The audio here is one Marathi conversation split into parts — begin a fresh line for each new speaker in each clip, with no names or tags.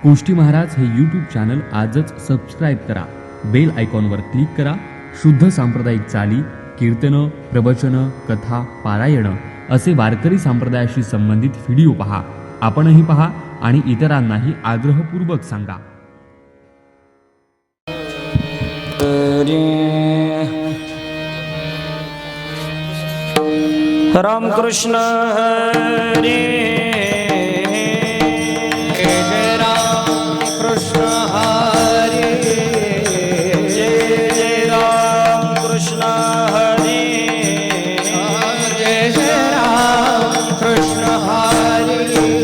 कोष्टी महाराज हे यूट्यूब चॅनल आजच सबस्क्राईब करा, बेल आयकॉनवर क्लिक करा. शुद्ध सांप्रदायिक चाली, कीर्तनं, प्रवचनं, कथा, पारायणं असे वारकरी संप्रदायाशी संबंधित व्हिडिओ पहा. आपणही पहा आणि इतरांनाही आग्रहपूर्वक सांगा.
रामकृष्ण हरी. जय रामकृष्ण हरी. जय जय रामकृष्ण हरी. जय जय रामकृष्ण हरी.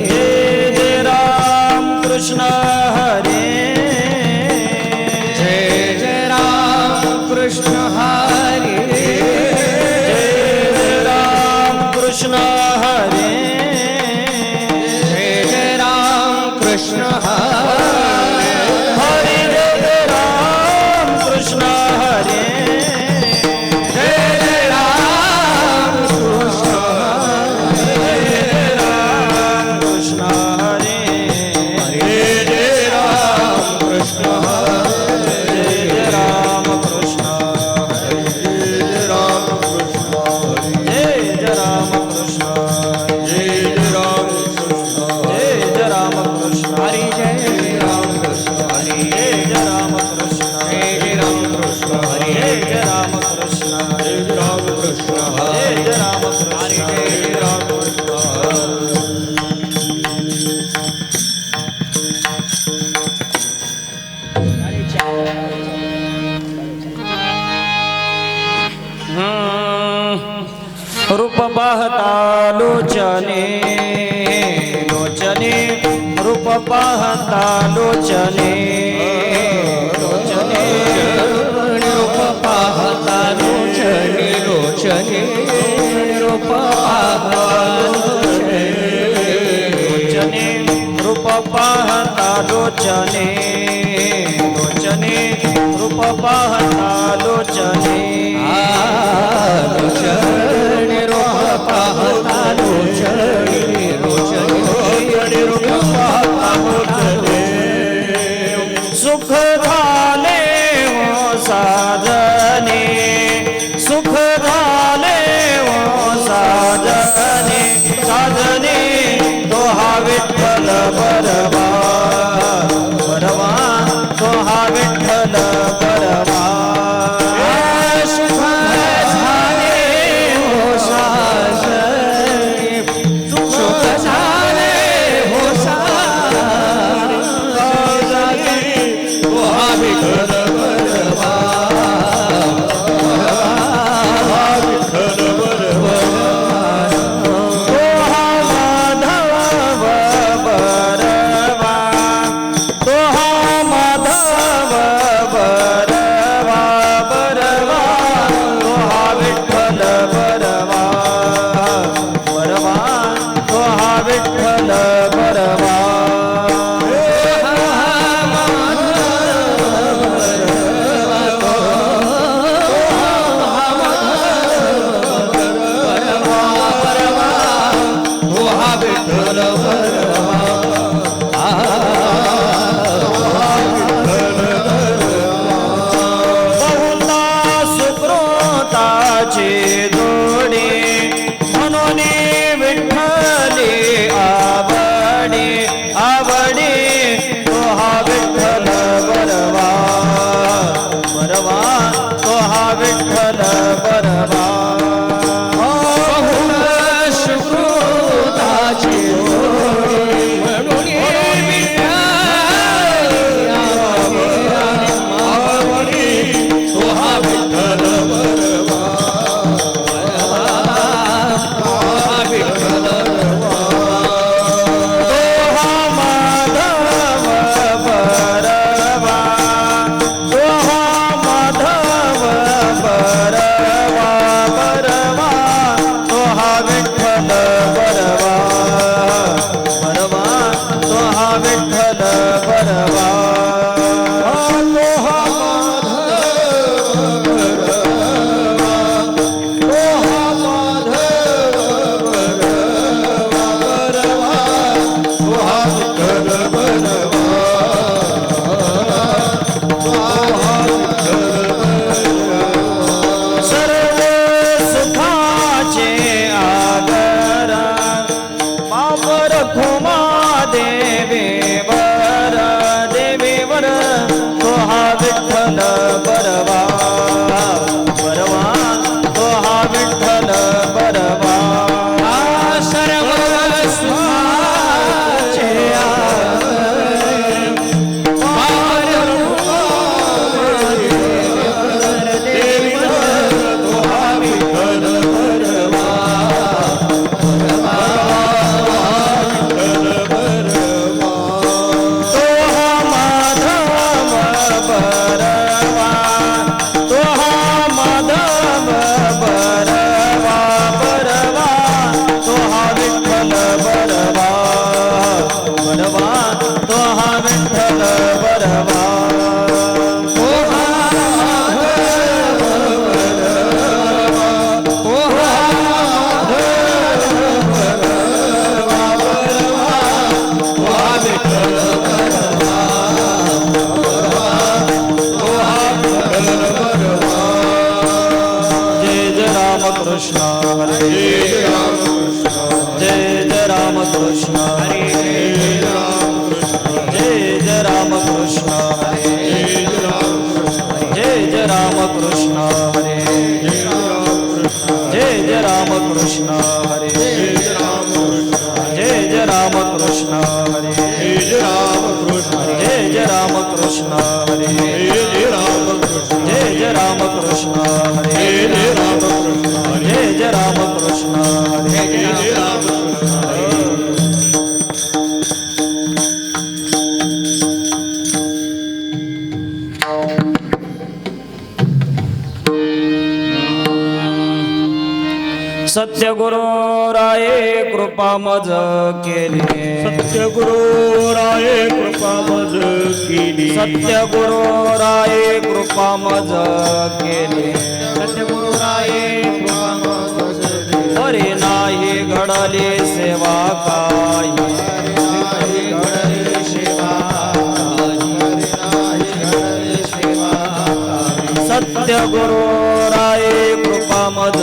जय जय रामकृष्ण हरी. जय जय रामकृष्ण हरी. कृष्ण हरे. जय जय राम कृष्ण हरे. हरे जय राम कृष्ण हरे. जय जय राम कृष्ण हरे. जय राम कृष्ण हरे. हरे जय राम कृष्ण हरे. जय राम कृष्ण हरे. जय राम कृष्ण हरे. जय राम रूप पाहता लोचने. लोचने रूप पाहता लोचने. लोचने रूप पाहता लोचने. लोचने रूप पाहता लोचने. लोचने रूप पाहता लोचने. लोचने रूप पाहता लोचने. लोचने रूप पाहता लोचने. लोचने रूप पाहता लोचने. सुख झाले हो साजने. सुख झाले हो साजने. साजने तो हा विठ्ठल बरवा. बरवा तो हा विठ्ठल बरवा. सुख झाले हो साजने. सुख रखुमा देवीवर देवीवर तो हा विठ्ठल बरवा बरवा तो हा विठ्ठल बरवा सर्व सुखाचे कृष्ण हरे जय जय राम कृष्ण हरे जय जय राम कृष्ण हरे जय जय राम कृष्ण हरे जय जय राम कृष्ण हरे जय जय राम कृष्ण हरे जय जय राम कृष्ण हरे जय जय राम कृष्ण हरे जय जय राम कृष्ण हरे जय राम कृष्ण हरे सत्य गुरु राये कृपा मज केली
सत्य गुरु राये कृपा मज केली
सत्य गुरु राये कृपा मज केली
सत्य गुरु राये कृपा मज
हरी नाही घडली सेवा काही सत्य गुरु राये कृपा मज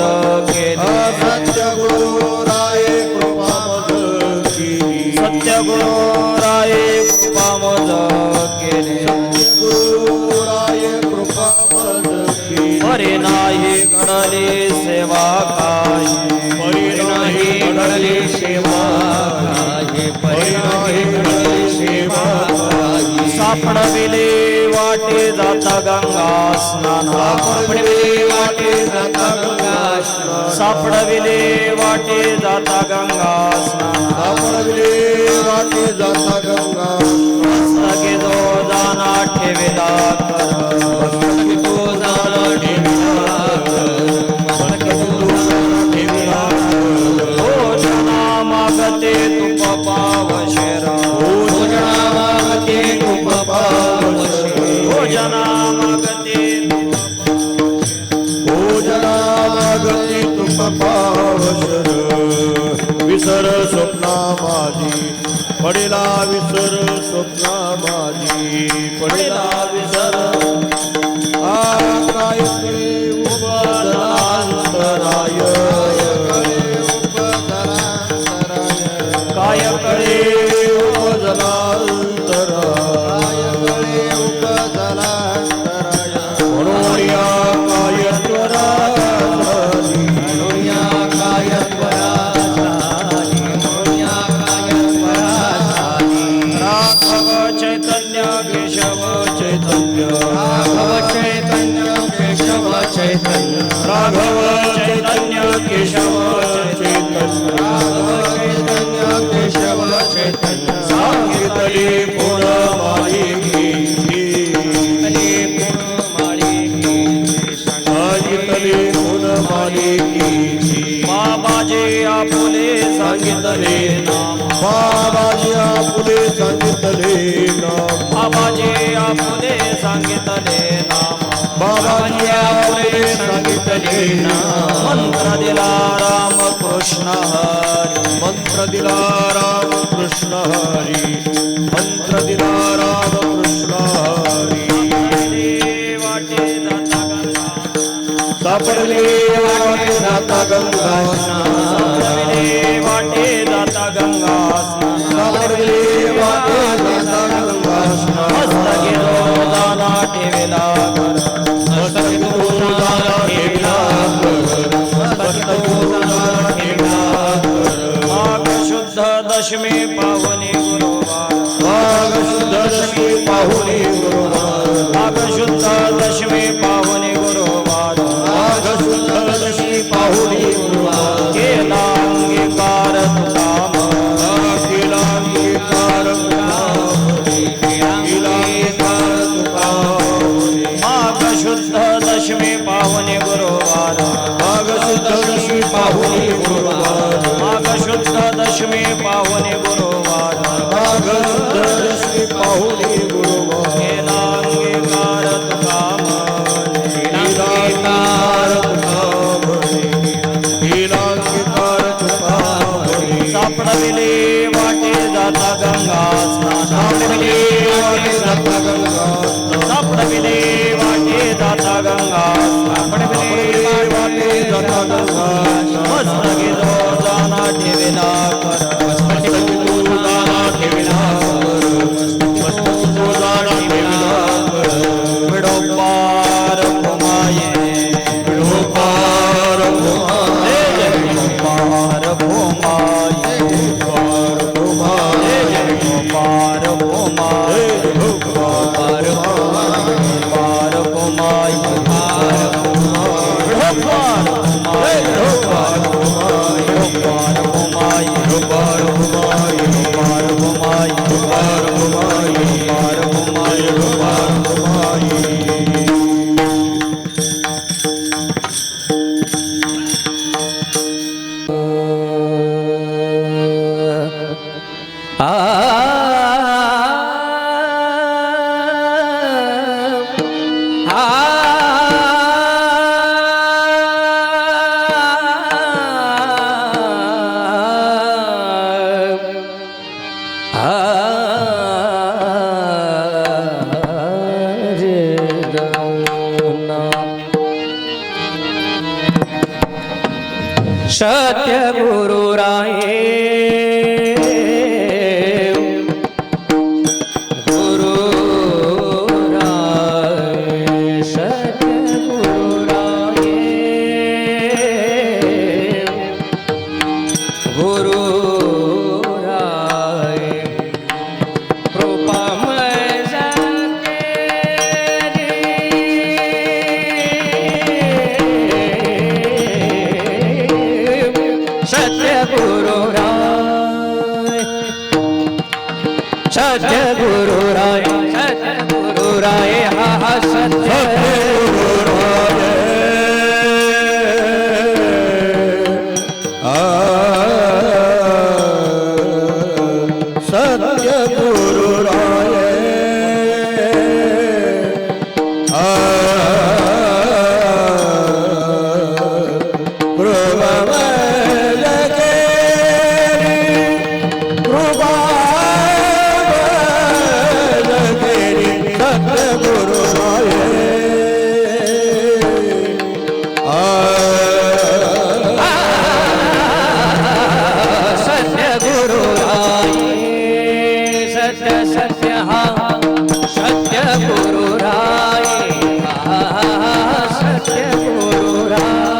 केली
सत्य गुरु राये कृपा मज केली
सत्य गुरु राये कृपा मज केली
गुरु राये कृपा मज केली
हरी नाही घडली सेवा काही
हरी नाही घडली सेवा काही हरी नाही घडली सेवा काही
सापडविले वाटे जाता गंगा स्नान
सापडविले वाटे जाता गंगा स्नान
सापडविले वाटे जाता गंगा स्नान
सापडविले वाटे जाता गंगा
मस्तके जो जाना ठेविला कर
मस्तकी तो जाना ठेविला मस्तकी तो जाना ठेविला
भोजना मागते तुप पावशेर
भोजना मागते तुप पावशेर
भोजना मागते
भोजना मागते तुप पावशेर विसर स्वप्ना माझी पडेला विसर स्वप्ना माझी पडेला विसर काय कडे उपदलांतराय
काय कळे
उपदलांतराय म्हणून या कायत्वराधारी
राघव चैतन्य केशव चैतन्य
राघव चैतन्य केशव चैतन्य
राघव चैतन्य केशव चैतन्य
राघव चैतन्य केशव चैतन्य सांगितले पुर मालिकी सांगितले पुर मालिकी
बाबाजी आपुले सांगितले नाम
बाबाजी आपुले सांगितले नाम
बाबाजी आपुले सांगितले नाम
बाबाजी आपुले सांगितले नाम
मंत्र दिला राम कृष्ण हरी
मंत्र दिला राम कृष्ण हरी मंत्र दिला राम कृष्ण हरी
वाटे जाता गंगा
सापडले वाटे जाता गंगा
वाटे जाता गंगा
वारकरी वाटे जाता गंगा स्नान
मस्तकी रोजाना ठेविला कर
मस्तकी रोजाना ठेविला कर मस्तकी रोजाना ठेविला कर
माघ शुद्ध दशमी पावनी गुरुवार
माघ शुद्ध दशमी पाहुणी गुरुवार
माघ शुद्ध दशमी पावनी गुरुवार
माघ शुद्ध दशमी पाहुणी गुरुवार
केला अंगीकार तुकाम
केला अंगीकार केला अंगीकार तुका
माघ शुद्ध दशमी पावनी गुरुवार
माघ शुद्ध दशमी पाहुणी गुरुवार
माघ शुद्ध दशमी पावनी गुरुवार
माघ शुद्ध दशमी पाहुणी गुरुवार
केला अंगीकार तुकाम
केला अंगीकार तुका केला अंगीकार तुका
सापडविले वाटे जाता गंगा स्नान सापडविले वाटे जाता गंगा सापडविले वाटे जाता गंगा सापडविले वाटे जाता गंगा मस्तकी रोजाना ठेविला कर
मस्तकी रोजाना ठेविला कर मस्तकी रोजाना ठेविला कर
विडो पार भुमाये
विडो पार भुमाये
पार भुमाये
पार भुमाये
पार भुमाये
पार भुमाये
पार भुमाये पार भुमाये पार भुमाये पार भुमाये पार भुमाये पार भुमाये पार भुमाये पार भुमाये सत्य गुरु राये गुरु राये सत्य गुरु राये गुरु राये कृपामय सत्य गुरु राय सत्य गुरु राय सत्य गुरु राय हा हा सत्य गुरु राय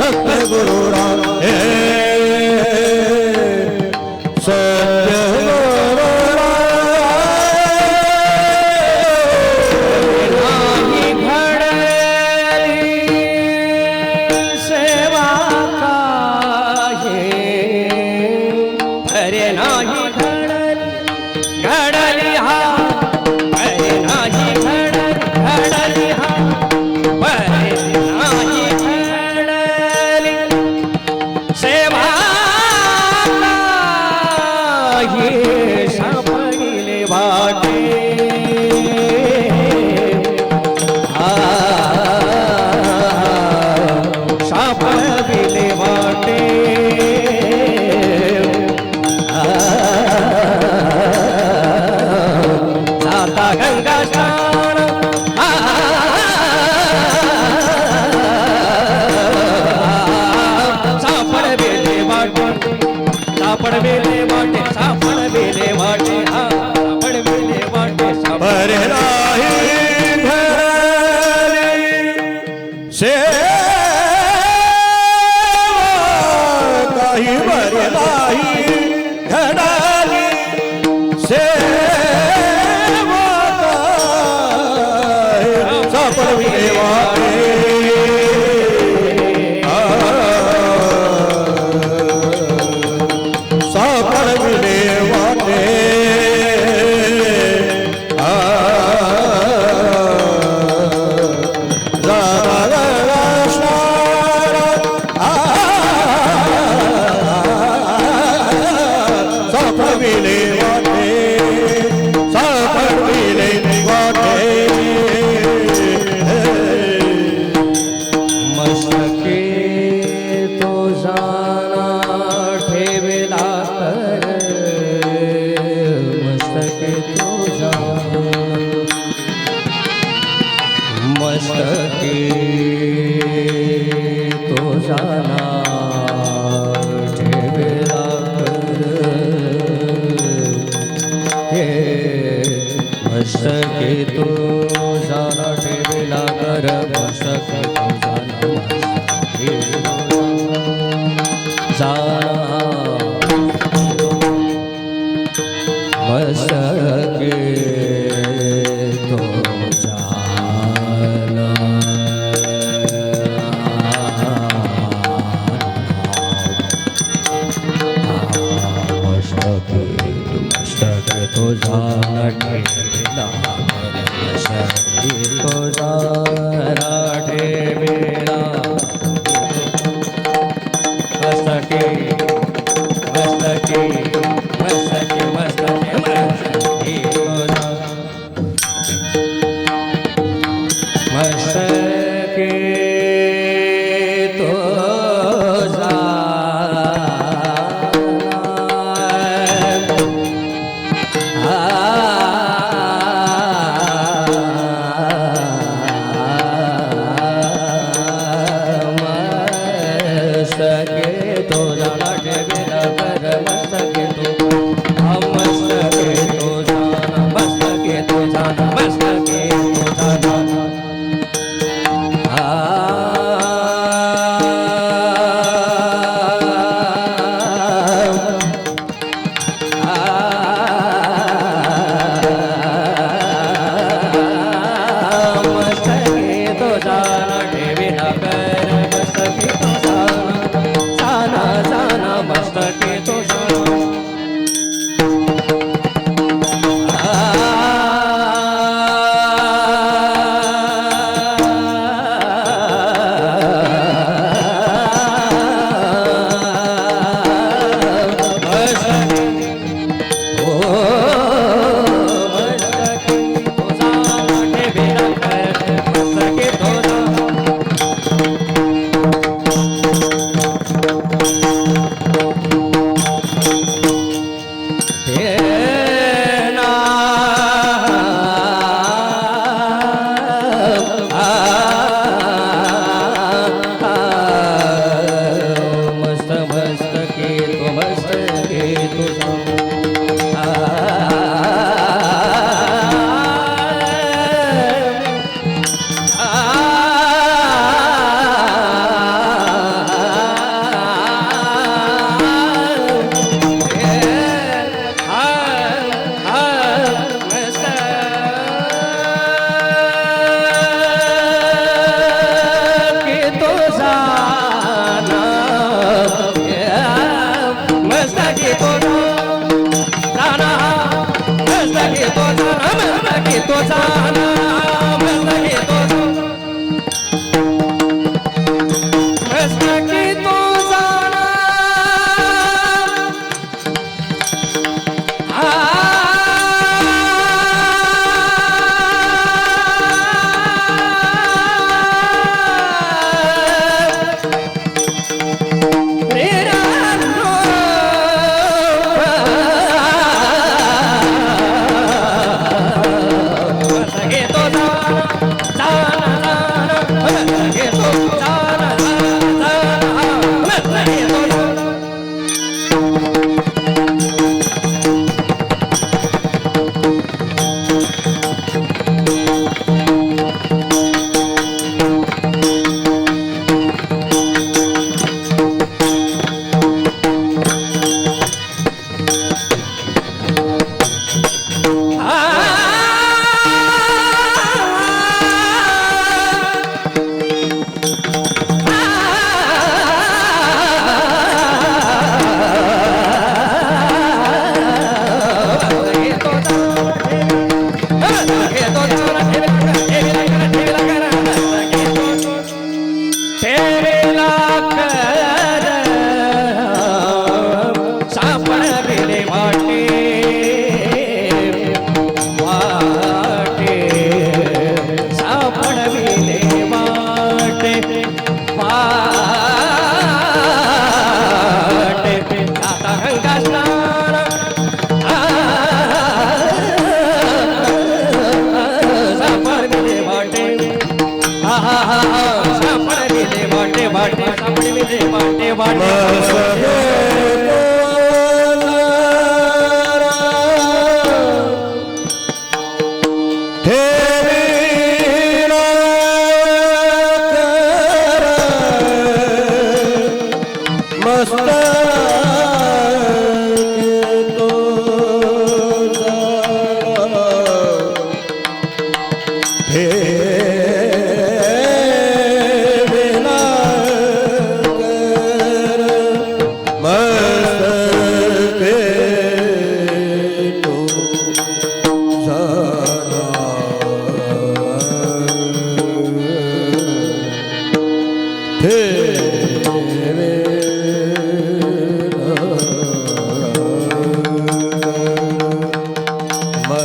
सत्य गुरु राय सत्य
नाही घडली हा बरे नाही घडली हा बरे नाही घडली सेवा ही सापडिले वाटे सापडिले वाटे जाता गंगा स्नान सापडले वाटे सापडले वाटे सापडले वाटे सापडले वाटे
बरे नाही घडली सेवा काही बरे नाही घडली सेवा काही सापडविले वाटे सापडविले वाटे सापडविले वाटे सापडविले वाटे
मस्तके तो जाना ठेवेला कर मस्तके तो जाना मस्तके तो जाना ठेवेला कर हे मस्तके तो जाना ठेवेला कर मस्तके तो जाना मस्तके तो जाना मस्तके तो जाना ठेवेला मस्तके तो जाना ठेवेला मस्तके मस्तके मस्तके मस्तके मस्तके तो जाना मस्तके तो जाना घेतो जाना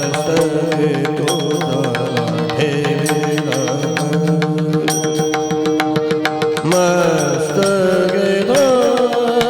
मस्त घेतो मस्त घेतो जाना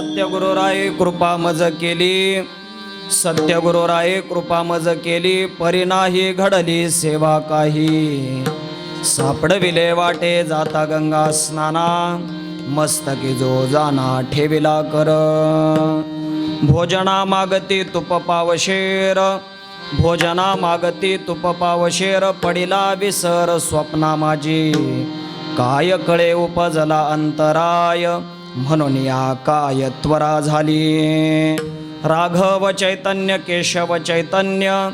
सत्यगुरुराये कृपा मज केली, सत्यगुरुराये कृपा मज केली, परी नाही घडली सेवा काही. सापडविले वाटे जाता गंगा स्नाना, मस्तकी जो जाना ठेविला कर. भोजना मागती तुप पावशेर, भोजना मागती तुप पावशेर, पडिला विसर स्वप्ना माझी. काय कळे उपजला अंतराय, म्हणून या काय त्वरा झाली. राघव चैतन्य केशव चैतन्य,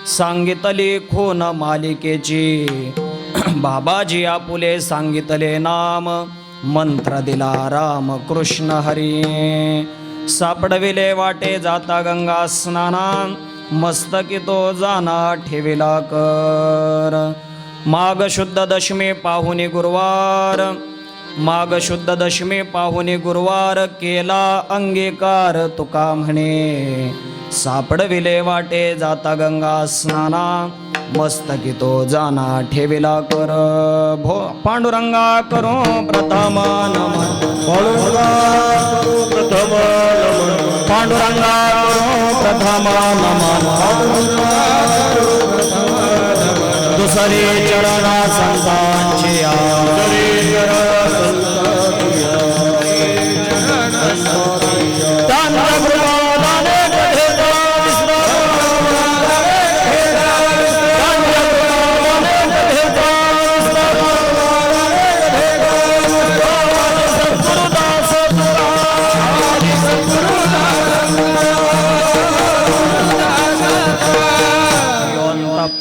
सांगितली खून मालिकेची. बाबाजी आपुले सांगितले नाम, मंत्र दिला राम कृष्ण हरी. सापडविले वाटे जाता गंगा स्नाना, मस्तकी तो जाना ठेविला कर. माघ शुद्ध दशमी पाहुणी गुरुवार, माघ शुद्ध दशमी पाहुणी गुरुवार, केला अंगीकार तुका म्हणे. सापडविले वाटे जाता गंगा स्नाना, मस्तकी तो जाना ठेविला कर. पांडुरंगा करो प्रथम नमन,
पांडुरंगा करो प्रथम नमन,
पांडुरंगा करो प्रथम नमन. दुसरे चरणा संतांची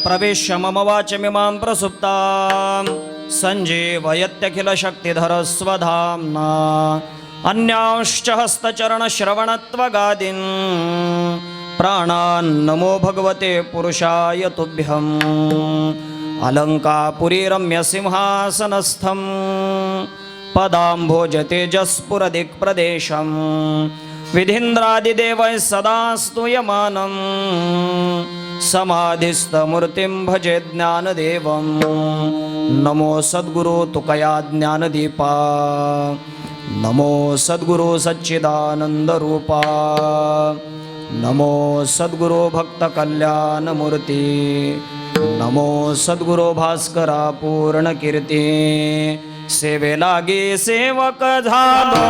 प्रवेश मम वाचमिमां प्रसुप्तां, संजीवयत्यखिल शक्तिधर स्वधाम्ना. अन्यांश्च हस्तचरणश्रवणत्वगादीन्, प्राणान् नमो भगवते पुरुषाय तुभ्यम्. अलङ्कापुरी रम्यसिंहासनस्थं, पदाम्भोजतेजस्फुरदिक्प्रदेशम्. विधीन्द्रादिदेवैः सदा स्तूयमानं, समाधिस्थमूर्तिं भजे ज्ञानदेवं. नमो सद्गुरु तुकया ज्ञानदीपा, नमो सद्गुरु सच्चिदानन्दरूपा, नमो सद्गुरु भक्तकल्याणमूर्ती, नमो सद्गुरु भास्करा पूर्णकीर्ती. सेवे लागे सेवक झालो,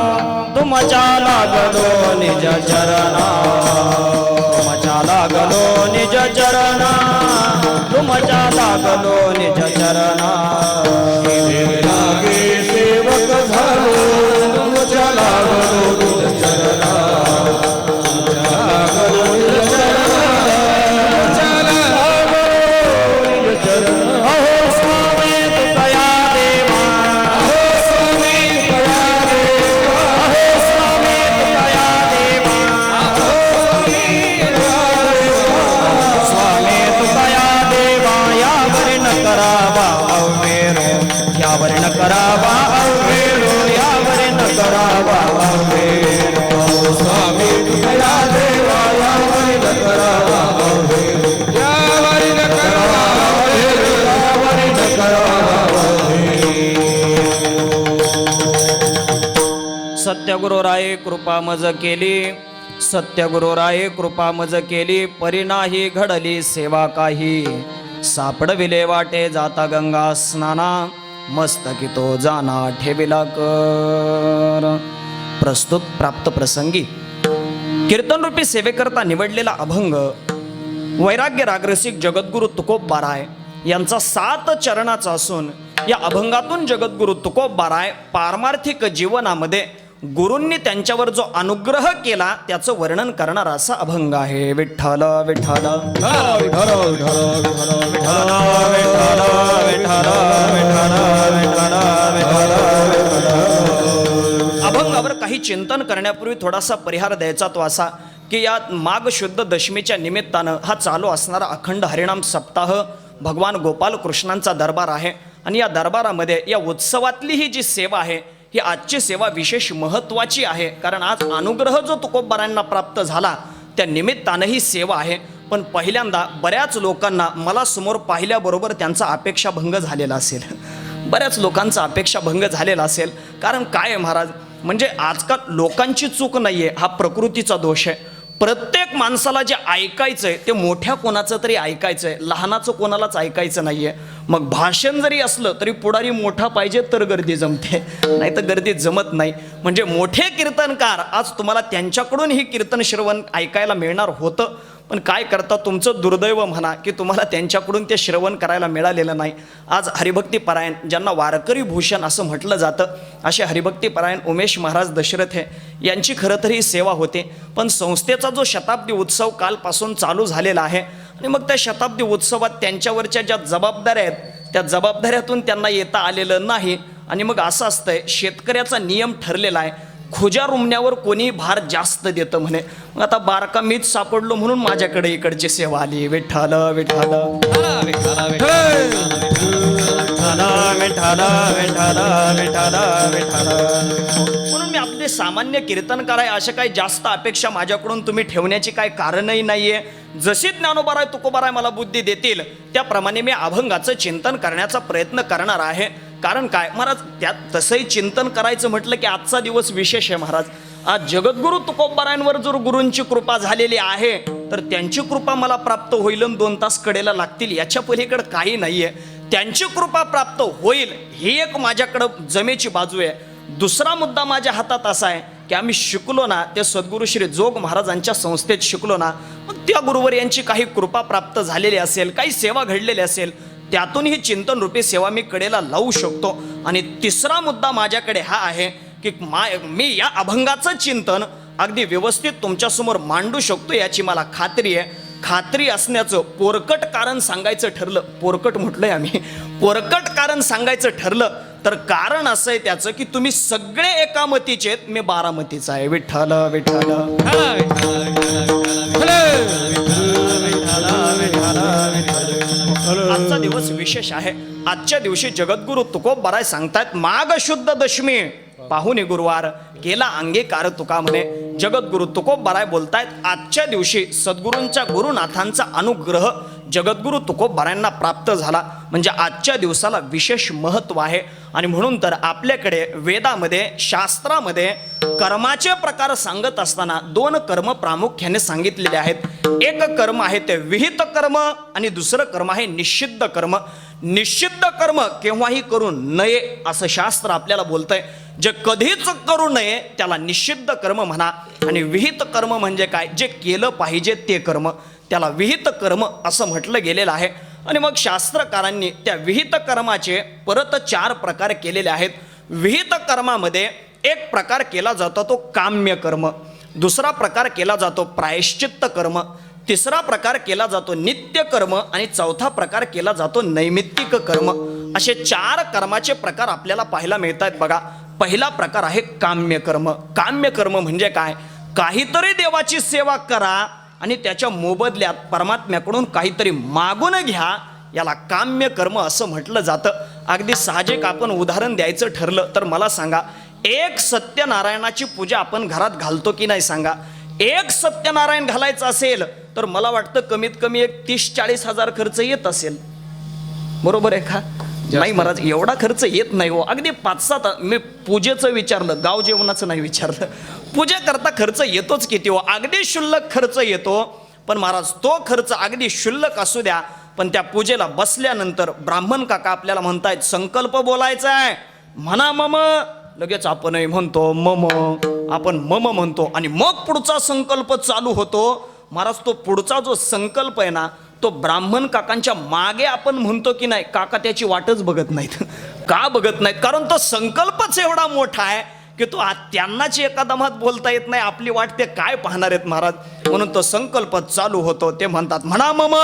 तुमच्या लागलो निज चरणा, तुमच्या लागलो निज चरणा, तुमच्या लागलो निज चरणा.
सेवे लागे सेवक झालो, तुमच्या लागलो निज चरणा, तुमच्या लागलो निज चरणा, तुमच्या लागलो निज चरणा.
अहो स्वामी तुकया देवा,
अहो स्वामी तुकया देवा,
अहो स्वामी तुकया देवा,
अहो स्वामी तुकया देवा.
स्वामी तुकया देवा. यावर न करावा अवेरो, यावर न करावा अवेरो, यावर न करावा अवेरो.
स्वामी तुकया देवा, यावरी न करावा अवेरो, यावरी न करावा अवेरो, यावरी न करावा अवेरो.
सत्यगुरुराये कृपा मज केली, सत्यगुरुराये कृपा मज केली, परी नाही घडली सेवा काही. सापडविले वाटे जाता गंगा स्नाना, मस्तकी तो जाना ठेविला कर. प्रस्तुत प्राप्त प्रसंगी कीर्तनरूपी सेवेकरता निवडलेला अभंग वैराग्य रागरसिक जगद्गुरु तुकोबाराय यांचा 7 चरणाचा असून या अभंगातून जगद्गुरु तुकोबाराय पारमार्थिक जीवनामध्ये गुरूंनी त्यांच्यावर जो अनुग्रह केला त्याचं वर्णन करणारा असा अभंग आहे. विठ्ठल विठ्ठल
विठ्ठल विठ्ठल विठ्ठल
विठ्ठल विठ्ठल विठ्ठल विठ्ठल विठ्ठल विठ्ठल. अभंगावर काही चिंतन करण्यापूर्वी थोडासा परिहार द्यायचा तो असा की या माघ शुद्ध दशमीच्या निमित्तानं हा चालू असणारा अखंड हरिनाम सप्ताह भगवान गोपाल कृष्णांचा दरबार आहे आणि या दरबारामध्ये या उत्सवातली ही जी सेवा आहे ही आजची सेवा विशेष महत्त्वाची आहे. कारण आज अनुग्रह जो तुकोबारांना प्राप्त झाला त्या निमित्तानं ही सेवा आहे. पण पहिल्यांदा बऱ्याच लोकांना मला समोर पाहिल्याबरोबर त्यांचा अपेक्षाभंग झालेला असेल, बऱ्याच लोकांचा अपेक्षाभंग झालेला असेल. कारण काय आहे महाराज, म्हणजे आजकाल लोकांची चूक नाहीये, हा प्रकृतीचा दोष आहे. प्रत्येक माणसाला जे ऐकायचंय ते मोठ्या कोणाचं तरी ऐकायचंय, लहानाचं कोणालाच ऐकायचं नाहीये. मग भाषण जरी असलं तरी पुढारी मोठा पाहिजे तर गर्दी जमते, नाही तर गर्दी जमत नाही. म्हणजे मोठे कीर्तनकार आज तुम्हाला त्यांच्याकडून ही कीर्तन श्रवण ऐकायला मिळणार होतं, पण काय करता, तुमचं दुर्दैव म्हणा की तुम्हाला त्यांच्याकडून ते श्रवण करायला मिळालेलं नाही. आज हरिभक्तीपरायण, ज्यांना वारकरी भूषण असं म्हटलं जातं, असे हरिभक्तीपरायण उमेश महाराज दशरथे यांची खरं तर ही सेवा होते. पण संस्थेचा जो शताब्दी उत्सव कालपासून चालू झालेला आहे आणि मग त्या शताब्दी उत्सवात त्यांच्यावरच्या ज्या जबाबदाऱ्या आहेत त्या जबाबदाऱ्यातून त्यांना येता आलेलं नाही. आणि मग असं असतंय, शेतकऱ्याचा नियम ठरलेला आहे, खोजा रुमण्यावर कोणी भार जास्त देतं म्हणे. मग आता बारका मीच सापडलो म्हणून माझ्याकडे इकडची सेवा आली. विठ्ठल विठ्ठल म्हणून मी आपले सामान्य कीर्तनकार आहे, अशा काही जास्त अपेक्षा माझ्याकडून तुम्ही ठेवण्याची काही कारणही नाहीये. जशी ज्ञानोबाराय तुकोबाराय मला बुद्धी देतील त्याप्रमाणे मी अभंगाचं चिंतन करण्याचा प्रयत्न करणार आहे. कारण काय महाराज, त्यात तसंही चिंतन करायचं म्हटलं की आजचा दिवस विशेष आहे महाराज. आज जगद्गुरु तुकोबारायांवर जर गुरूंची कृपा झालेली आहे तर त्यांची कृपा मला प्राप्त होईल, 2 तास कडेला लागतील, याच्या पलीकडे काही नाहीये. त्यांची कृपा प्राप्त होईल ही एक माझ्याकडं जमेची बाजू आहे. दुसरा मुद्दा माझ्या हातात असा आहे की आम्ही शिकलो ना, ते सद्गुरू श्री जोग महाराजांच्या संस्थेत शिकलो ना, मग त्या गुरुवर यांची काही कृपा प्राप्त झालेली असेल, काही सेवा घडलेली असेल, त्यातून ही चिंतन रूपी सेवा मी कडेला लावू शकतो. आणि तिसरा मुद्दा माझ्याकडे हा आहे की मी या अभंगाचं चिंतन अगदी व्यवस्थित तुमच्यासमोर मांडू शकतो याची मला खात्री आहे. खात्री असण्याचं पोरकट कारण सांगायचं ठरलं, पोरकट म्हटलंय आम्ही, पोरकट कारण सांगायचं ठरलं तर कारण असं आहे त्याचं की तुम्ही सगळे एका मतीचे आहेत, मी 12 मतीचा आहे. विठ्ठल विठ्ठल आजचा दिवस विशेष आहे. आजच्या दिवशी जगद्गुरु तुकोबाराय सांगतायत, माघ शुद्ध दशमी पाहुणे गुरुवार केला अंगीकार तुका म्हणे. जगद्गुरु तुकोबाराय बोलतायत, आजच्या दिवशी सद्गुरूंच्या गुरुनाथांचा अनुग्रह जगद्गुरु तुकोबारायांना प्राप्त झाला, म्हणजे आजच्या दिवसाला विशेष महत्त्व आहे. आणि म्हणून तर आपल्याकडे वेदामध्ये शास्त्रामध्ये कर्माचे प्रकार सांगत असताना 2 कर्म प्रामुख्याने सांगितलेले आहेत. एक कर्म आहे ते विहित कर्म आणि दुसरं कर्म आहे निषिद्ध कर्म. निषिद्ध कर्म केव्हाही करू नये असं शास्त्र आपल्याला बोलतंय. जे कधीच करू नये त्याला निषिद्ध कर्म म्हणा. आणि विहित कर्म म्हणजे काय, जे केलं पाहिजे ते कर्म, त्याला विहित कर्म असं म्हटलं गेलेलं आहे. आणि मग शास्त्रकारांनी त्या विहित कर्माचे परत 4 प्रकार केलेले आहेत. विहित कर्मामध्ये एक प्रकार केला जातो तो काम्य कर्म, दुसरा प्रकार केला जातो प्रायश्चित्त कर्म, तिसरा प्रकार केला जातो नित्य कर्म आणि चौथा प्रकार केला जातो नैमित्तिक कर्म. असे 4 कर्माचे प्रकार आपल्याला पाहायला मिळत आहेत बघा. पहिला प्रकार आहे काम्य कर्म. काम्य कर्म म्हणजे काय, काहीतरी देवाची सेवा करा आणि त्याच्या मोबदल्यात परमात्म्याकडून काहीतरी मागून घ्या, याला काम्य कर्म असं म्हटलं जातं. अगदी साहजिक आपण उदाहरण द्यायचं ठरलं तर मला सांगा, एक सत्यनारायणाची पूजा आपण घरात घालतो की नाही सांगा. एक सत्यनारायण घालायचं असेल तर मला वाटतं कमीत कमी एक 30-40 हजार खर्च येत असेल, बरोबर आहे का? नाही महाराज, एवढा खर्च येत नाही हो. अगदी 5-7, मी पूजेचं विचारलं, गाव जेवणाचं नाही विचारलं. पूजा करता खर्च येतोच किती हो, अगदी शुल्लक खर्च येतो. पण महाराज तो खर्च अगदी शुल्लक असू द्या, पण त्या पूजेला बसल्यानंतर ब्राह्मण काका आपल्याला म्हणतायत संकल्प बोलायचा आहे, म्हणा मम, लगेच आपणही म्हणतो मम, आपण मम म्हणतो आणि मग पुढचा संकल्प चालू होतो. महाराज तो पुढचा जो संकल्प आहे ना, तो ब्राह्मण काकांच्या मागे आपण म्हणतो की नाही, काका त्याची वाटच बघत नाहीत. का बघत नाहीत? कारण तो संकल्पच एवढा मोठा आहे की तो त्यांनाच एका दमात बोलता येत नाही, आपली वाट ते काय पाहणार आहेत महाराज. म्हणून तो संकल्प चालू होतो, ते म्हणतात म्हणा मम,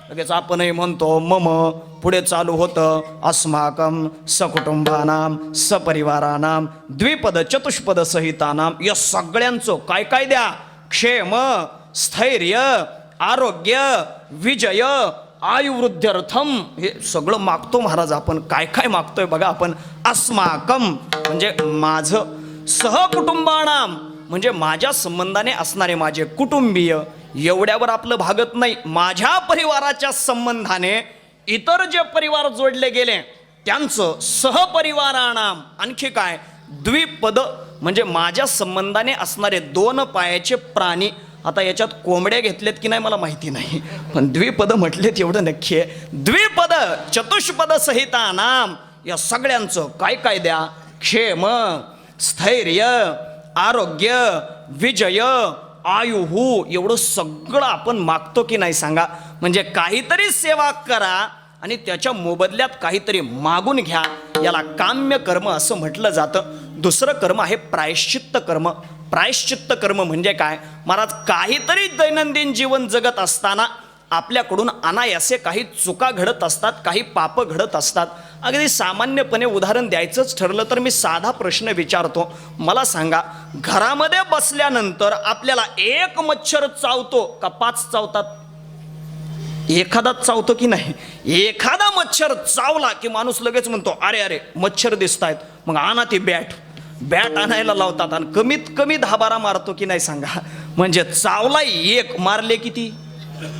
लगेच आपणही म्हणतो मम. पुढे चालू होतं अस्माकम सकुटुंबानाम सपरिवारानाम द्विपद चतुष्पद सहितानाम. या सगळ्यांचं काय काय द्या, क्षेम, स्थैर्य, आरोग्य, विजय, आयुवृद्ध्यर्थम, हे सगळं मागतो महाराज. आपण काय काय मागतोय बघा. आपण अस्माकम म्हणजे माझं, सहकुटुंबानाम म्हणजे माझ्या संबंधाने असणारे माझे कुटुंबीय, एवढ्यावर आपलं भागत नाही. माझ्या परिवाराच्या संबंधाने इतर जे परिवार जोडले गेले त्यांचं सहपरिवारानाम. आणखी काय, द्विपद म्हणजे माझ्या संबंधाने असणारे 2 पायाचे प्राणी. आता याच्यात कोंबड्या घेतलेत की नाही मला माहिती नाही, पण द्विपद म्हटलेत एवढं नक्की आहे. द्विपद चतुष्पद सहिता नाम, या सगळ्यांचं काय काय द्या? क्षेम, स्थैर्य, आरोग्य, विजय, आयुहू, एवढं सगळं आपण मागतो की नाही सांगा? म्हणजे काहीतरी सेवा करा आणि त्याच्या मोबदल्यात काहीतरी मागून घ्या, याला काम्य कर्म असं म्हटलं जातं. दुसरं कर्म आहे प्रायश्चित्त कर्म. प्रायश्चित्त कर्म म्हणजे काय? महाराज, काहीतरी दैनंदिन जीवन जगत असताना आपल्याकडून अनायासे काही चुका घडत असतात, काही पाप घडत असतात. अगदी सामान्यपणे उदाहरण द्यायचंच ठरलं तर मी साधा प्रश्न विचारतो, मला सांगा, घरामध्ये बसल्यानंतर आपल्याला 1 मच्छर चावतो का 5 चावतात? एखादाच चावतो की नाही? एखादा मच्छर चावला की माणूस लगेच म्हणतो अरे अरे मच्छर दिसत आहेत, मग आणा ती बॅट आणायला लावतात आणि कमीत कमी 10-12 मारतो की नाही सांगा? म्हणजे चावला 1, मारले किती?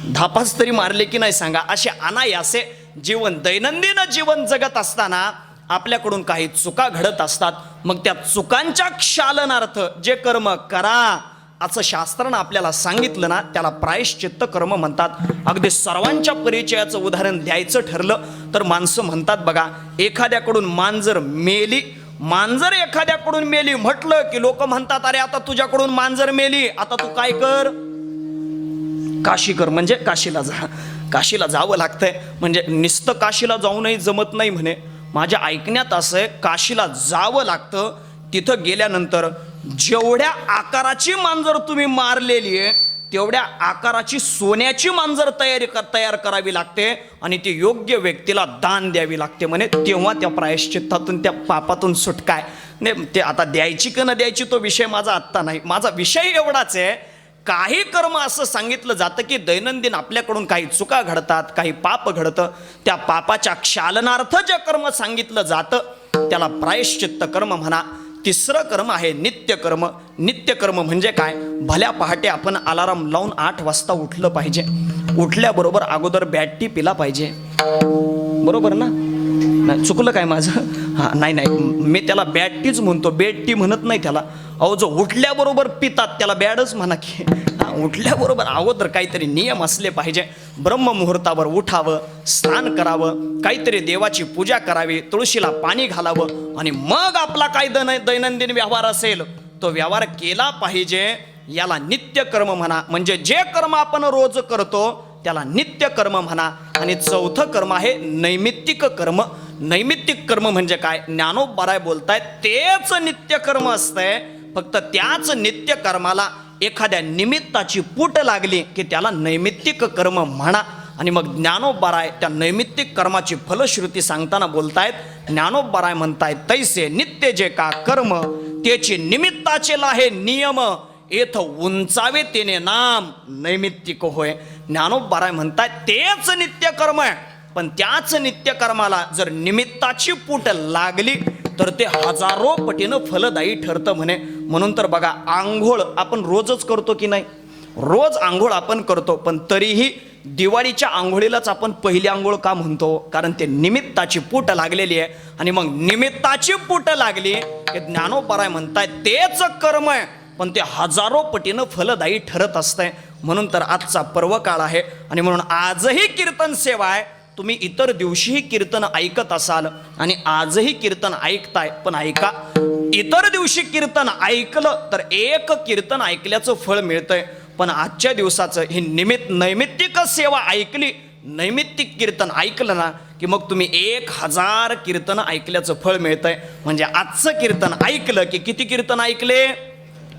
10-5 तरी मारले की नाही सांगा? असे अनायासे जीवन, दैनंदिन जीवन जगत असताना आपल्याकडून काही चुका घडत असतात. मग त्या चुकांच्या क्षालनार्थ जे कर्म करा असं शास्त्रानं आपल्याला सांगितलं ना, त्याला प्रायश्चित्त कर्म म्हणतात. अगदी सर्वांच्या परिचयाचं उदाहरण द्यायचं ठरलं तर माणसं म्हणतात बघा, एखाद्याकडून मांजर एखाद्याकडून मेली म्हटलं की लोक म्हणतात अरे आता तुझ्याकडून मांजर मेली, आता तू काय कर? काशी कर. म्हणजे काशीला जावं लागतंय. म्हणजे नुसतं काशीला जाऊनही जमत नाही म्हणे. माझ्या ऐकण्यात असं आहे, काशीला जावं लागतं. तिथं गेल्यानंतर जेवढ्या आकाराची मांजर तुम्ही मारलेली आहे तेवढ्या आकाराची सोन्याची मांजर तयार करावी लागते आणि ती योग्य व्यक्तीला दान द्यावी लागते म्हणे. तेव्हा त्या प्रायश्चित्तातून, त्या पापातून सुटका आहे. नाही ते आता द्यायची का न द्यायची तो विषय माझा आत्ता नाही. माझा विषय एवढाच आहे, काही कर्म असं सांगितलं जातं की दैनंदिन आपल्याकडून काही चुका घडतात, काही पाप घडतं. त्या पापाच्या क्षालनार्थ जे कर्म सांगितलं जातं त्याला प्रायश्चित्त कर्म म्हणा. तिसरं कर्म आहे नित्यकर्म. नित्यकर्म म्हणजे काय? भल्या पहाटे आपण अलाराम लावून 8 वाजता उठलं पाहिजे. उठल्याबरोबर अगोदर बॅट टी पिला पाहिजे, बरोबर ना? नाही चुकलं काय माझं? हां, नाही मी त्याला बॅट टीच म्हणतो, बेड टी म्हणत नाही त्याला. अहो जो उठल्याबरोबर पितात त्याला बॅडच म्हणा की. उठल्याबरोबर अगोदर काहीतरी नियम असले पाहिजे. ब्रह्ममुहूर्तावर उठावं, स्नान करावं, काहीतरी देवाची पूजा करावी, तुळशीला पाणी घालावं आणि मग आपला काय दैनंदिन व्यवहार असेल तो व्यवहार केला पाहिजे. याला नित्यकर्म म्हणा. म्हणजे जे कर्म आपण रोज करतो त्याला नित्यकर्म म्हणा. आणि चौथं कर्म आहे नैमित्तिक कर्म. नैमित्तिक कर्म म्हणजे काय? ज्ञानोबराय बोलतायत तेच नित्यकर्म असतंय, फक्त त्याच नित्यकर्माला एखाद्या निमित्ताची पूट लागली की त्याला नैमित्तिक कर्म म्हणा. आणि मग ज्ञानोबराय त्या नैमित्तिक कर्माची फलश्रुती सांगताना बोलतायत, ज्ञानोबराय म्हणतायत तैसे नित्य जे का कर्म त्याची निमित्ताचे लाहे नियम येथ उंचावे तेने नाम नैमित्तिक होय. ज्ञानोबराय म्हणतायत तेच नित्यकर्म आहे, पण त्याच नित्यकर्माला जर निमित्ताची पूट लागली तर ते हजारो पटीनं फलदायी ठरतं म्हणे. म्हणून तर बघा, आंघोळ आपण रोजच करतो की नाही? रोज आंघोळ आपण करतो, पण तरीही दिवाळीच्या आंघोळीलाच आपण पहिली आंघोळ का म्हणतो? कारण ते निमित्ताची पूट लागलेली आहे. आणि मग निमित्ताची पूट लागली की ज्ञानोबराय म्हणताय तेच कर्म आहे, पण ते हजारो पटीनं फलदायी ठरत असतंय. म्हणून तर आजचा पर्व काळ आहे आणि म्हणून आजही कीर्तन सेवा आहे. तुम्ही इतर दिवशीही कीर्तन ऐकत असाल आणि आजही कीर्तन ऐकताय, पण ऐका, इतर दिवशी कीर्तन ऐकलं तर 1 कीर्तन ऐकल्याचं फळ मिळतंय, पण आजच्या दिवसाचं ही नैमित्तिक सेवा ऐकली, नैमित्तिक कीर्तन ऐकलं ना की मग तुम्ही 1000 कीर्तन ऐकल्याचं फळ मिळतंय. म्हणजे आजचं कीर्तन ऐकलं की किती कीर्तन ऐकले?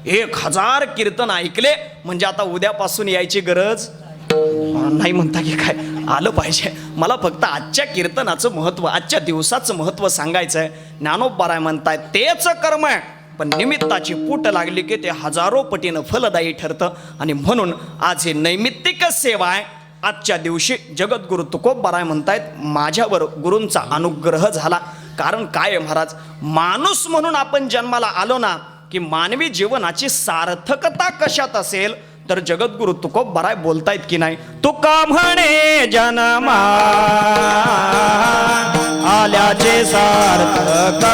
1000 कीर्तन ऐकले. म्हणजे आता उद्यापासून यायची गरज नाही म्हणता की काय? आलं पाहिजे. मला फक्त आजच्या कीर्तनाचं महत्त्व, आजच्या दिवसाचं महत्त्व सांगायचं आहे. ज्ञानोबराय म्हणताय तेच कर्म आहे, पण निमित्ताची पूट लागली की ते हजारो पटीनं फलदायी ठरतं. आणि म्हणून आज ही नैमित्तिक सेवा आहे. आजच्या दिवशी जगद्गुरु तुकोबराय म्हणतायत माझ्यावर गुरूंचा अनुग्रह झाला. कारण काय आहे महाराज, माणूस म्हणून आपण जन्माला आलो ना की मानवी जीवनाची सार्थकता कशात असेल तर जगद्गुरु तुकोबराय बोलतायत की नाही, तुका म्हणे जन्मा आल्याचे सार्थक,